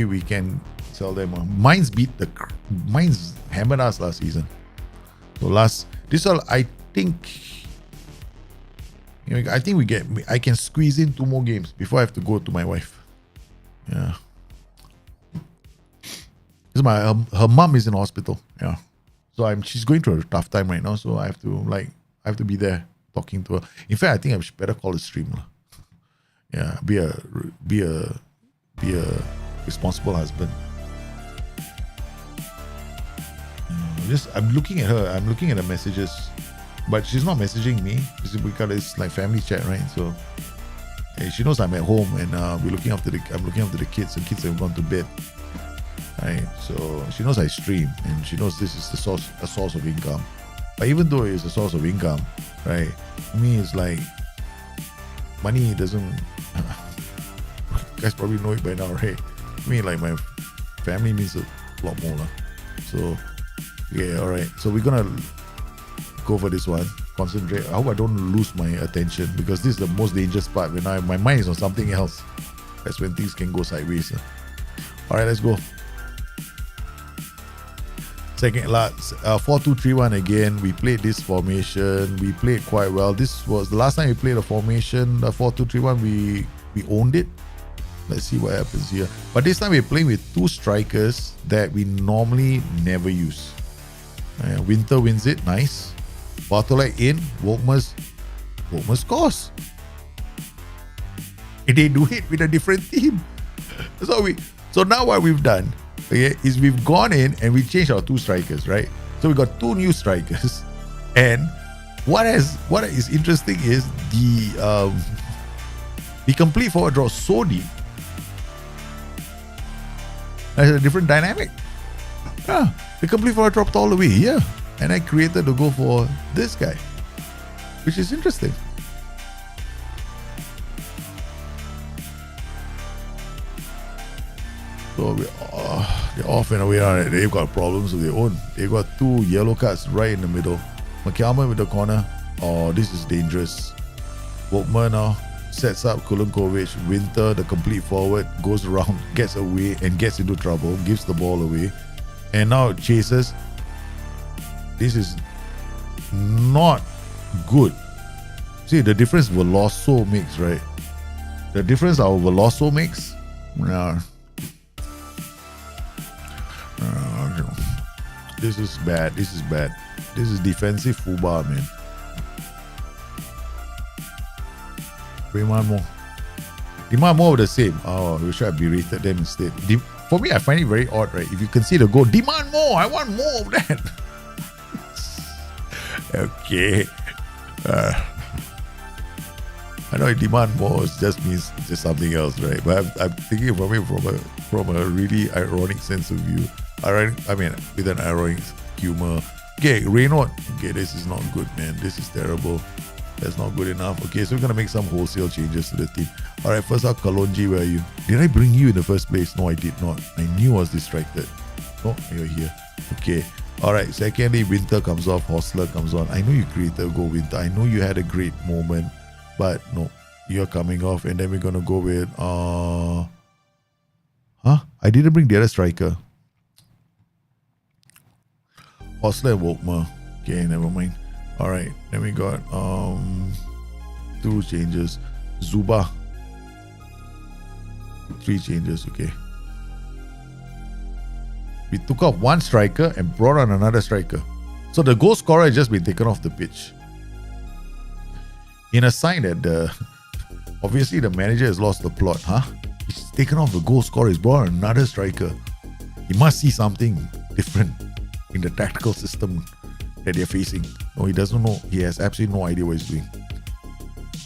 we can sell them. Mines hammered us last season. So I think I can squeeze in 2 more games before I have to go to my wife. Yeah. Her mom is in hospital. Yeah. So she's going through a tough time right now. So I have to be there talking to her. In fact, I think I should better call a stream. Yeah. Be a responsible husband. I'm looking at her. I'm looking at the messages. But she's not messaging me because it's like family chat, right? So she knows I'm at home, and I'm looking after the kids. The kids have gone to bed, right? So she knows I stream, and she knows this is a source of income. But even though it's a source of income, right? For me, it's like money doesn't. You guys probably know it by now, right? I mean, like my family means a lot more, So yeah, all right. So we're gonna go for this one. Concentrate. I hope I don't lose my attention, because this is the most dangerous part. When my mind is on something else, that's when things can go sideways. All right, let's go. Second last 4-2-3-1 again. We played this formation. We played quite well. This was the last time we played a formation, the 4-2-3-1. We owned it. Let's see what happens here. But this time we're playing with 2 strikers that we normally never use. Winter wins it. Nice. Bartolek in. Wokmer scores. And they do it with a different team. So now what we've done, okay, is we've gone in and we changed our 2 strikers, right? So we got 2 new strikers. And what is interesting is the complete forward draw so deep. There's a different dynamic. Yeah, the complete forward dropped all the way here. And I created to go for this guy, which is interesting. So they're off and away. They've got problems of their own. They've got 2 yellow cards right in the middle. Makiama with the corner. Oh, this is dangerous. Wokmer now sets up Kulankovic. Winter, the complete forward, goes around, gets away and gets into trouble, gives the ball away. And now chases. This is not good. See, the difference Veloso makes, right? The difference our Veloso makes. This is bad. This is defensive Fuba, man. Demand more of the same. Oh, we should have berated them instead. for me, I find it very odd, right? If you concede a goal, demand more. I want more of that. Okay. I know demand more just means just something else, right? But I'm thinking from it from a really ironic sense of view. With an ironic humor. Okay, Reynolds. Okay, this is not good, man. This is terrible. That's not good enough. Okay, so we're gonna make some wholesale changes to the team. All right, first up, Kalonji, where are you? Did I bring you in the first place? No, I did not. I knew I was distracted. Oh, you're here. Okay. All right. Secondly, Winter comes off. Hostler comes on. I know you created a goal, Winter. I know you had a great moment, but no, you're coming off, and then we're gonna go with I didn't bring the other striker. Hostler and Wolkmer. Okay, never mind. All right, then we got 2 changes. Zuba. 3 changes. Okay. We took off 1 striker and brought on another striker. So the goal scorer has just been taken off the pitch. In a sign that obviously the manager has lost the plot, huh? He's taken off the goal scorer, he's brought on another striker. He must see something different in the tactical system that they're facing. No, he doesn't know. He has absolutely no idea what he's doing.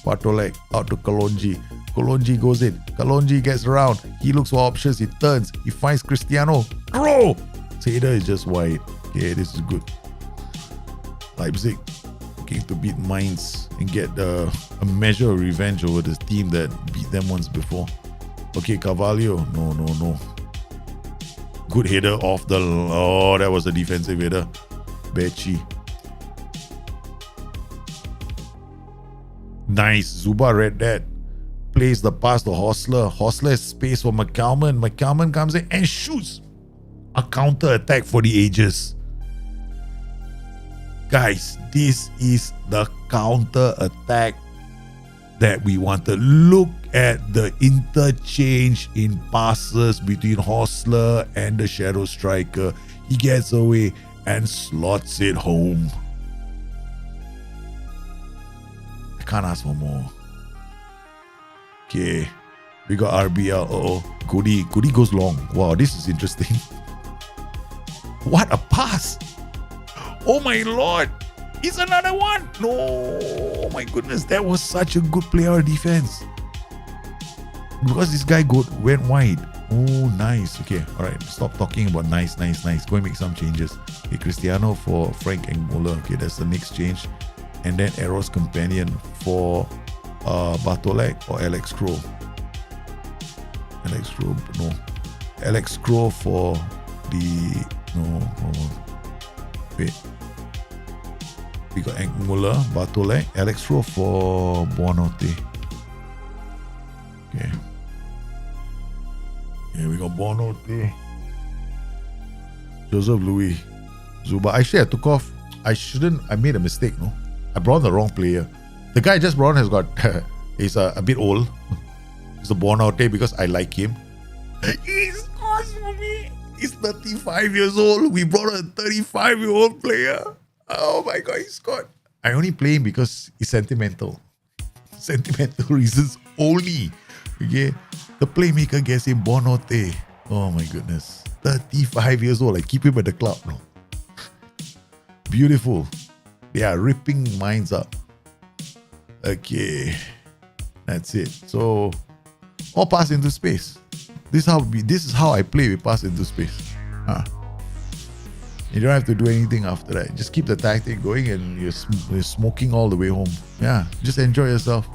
Bartolek out to Kalonji. Kalonji goes in. Kalonji gets around. He looks for options. He turns. He finds Cristiano. Throw! Seda is just wide. Okay, this is good. Leipzig looking to beat Mainz and get a measure of revenge over this team that beat them once before. Okay, Carvalho. No. Good header off the... Oh, that was a defensive header. Becci. Nice. Zuba read that. Plays the pass to Hostler. Hostler has space for McCalman. McCalman comes in and shoots. A counter attack for the ages. Guys, this is the counter attack that we wanted. Look at the interchange in passes between Hostler and the shadow striker. He gets away and slots it home. I can't ask for more. Okay, we got RBL. Goody goes long. Wow, this is interesting. What a pass! Oh my lord! It's another one! No! Oh my goodness, that was such a good play on defense. Because this guy went wide. Oh, nice. Okay, alright. Stop talking about nice. Go and make some changes. Okay, Cristiano for Frank Angola. Okay, that's the next change. And then Eros Companion for Bartolek or Alex Crow. Alex Crow for the... No. Wait. We got Angola, Bartolek, Alex Crow for Buonotte. Okay. Yeah, we got Buonotte. Joseph Louis. Zuba. Actually, I took off. I made a mistake, no? I brought the wrong player. The guy I just brought has got... he's a bit old. He's a Buonotte because I like him. He scores for me. He's 35 years old. We brought a 35-year-old player. Oh my God, he scored. I only play him because he's sentimental. Sentimental reasons only. Okay. The playmaker gets him Buonotte. Oh my goodness. 35 years old. I keep him at the club now. Beautiful. They are ripping minds up. Okay. That's it. So, all pass into space. This is how I play with pass into space. You don't have to do anything after that. Just keep the tactic going and you're smoking all the way home. Yeah, just enjoy yourself.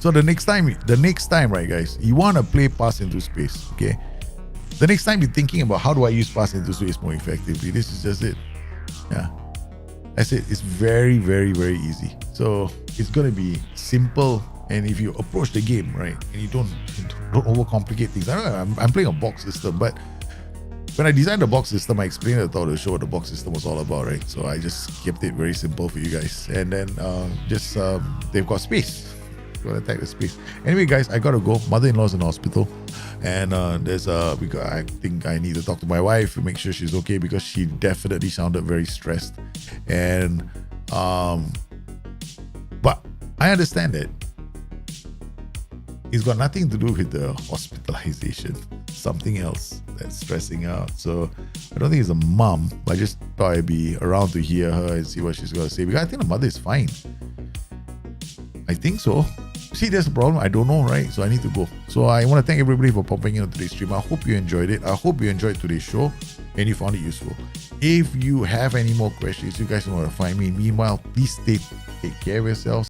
So the next time, right, guys, you want to play pass into space, okay? The next time you're thinking about how do I use pass into space more effectively, this is just it. Yeah. That's it. It's very, very, very easy. So it's going to be simple. And if you approach the game, right, and you don't overcomplicate things. I don't know, I'm playing a box system, but when I designed the box system, I explained at the top of the show what the box system was all about, right? So I just kept it very simple for you guys. And then they've got space. Got to attack the space. Anyway, guys, I got to go. Mother-in-law's in the hospital. And I think I need to talk to my wife to make sure she's okay because she definitely sounded very stressed. And but I understand it. It's got nothing to do with the hospitalization. Something else that's stressing out. So I don't think it's a mom. I just thought I'd be around to hear her and see what she's going to say. Because I think the mother is fine. I think so. See, there's a problem. I don't know, right? So I need to go. So I want to thank everybody for popping in on today's stream. I hope you enjoyed it. I hope you enjoyed today's show and you found it useful. If you have any more questions, you guys know where to find me. Meanwhile, please take care of yourselves.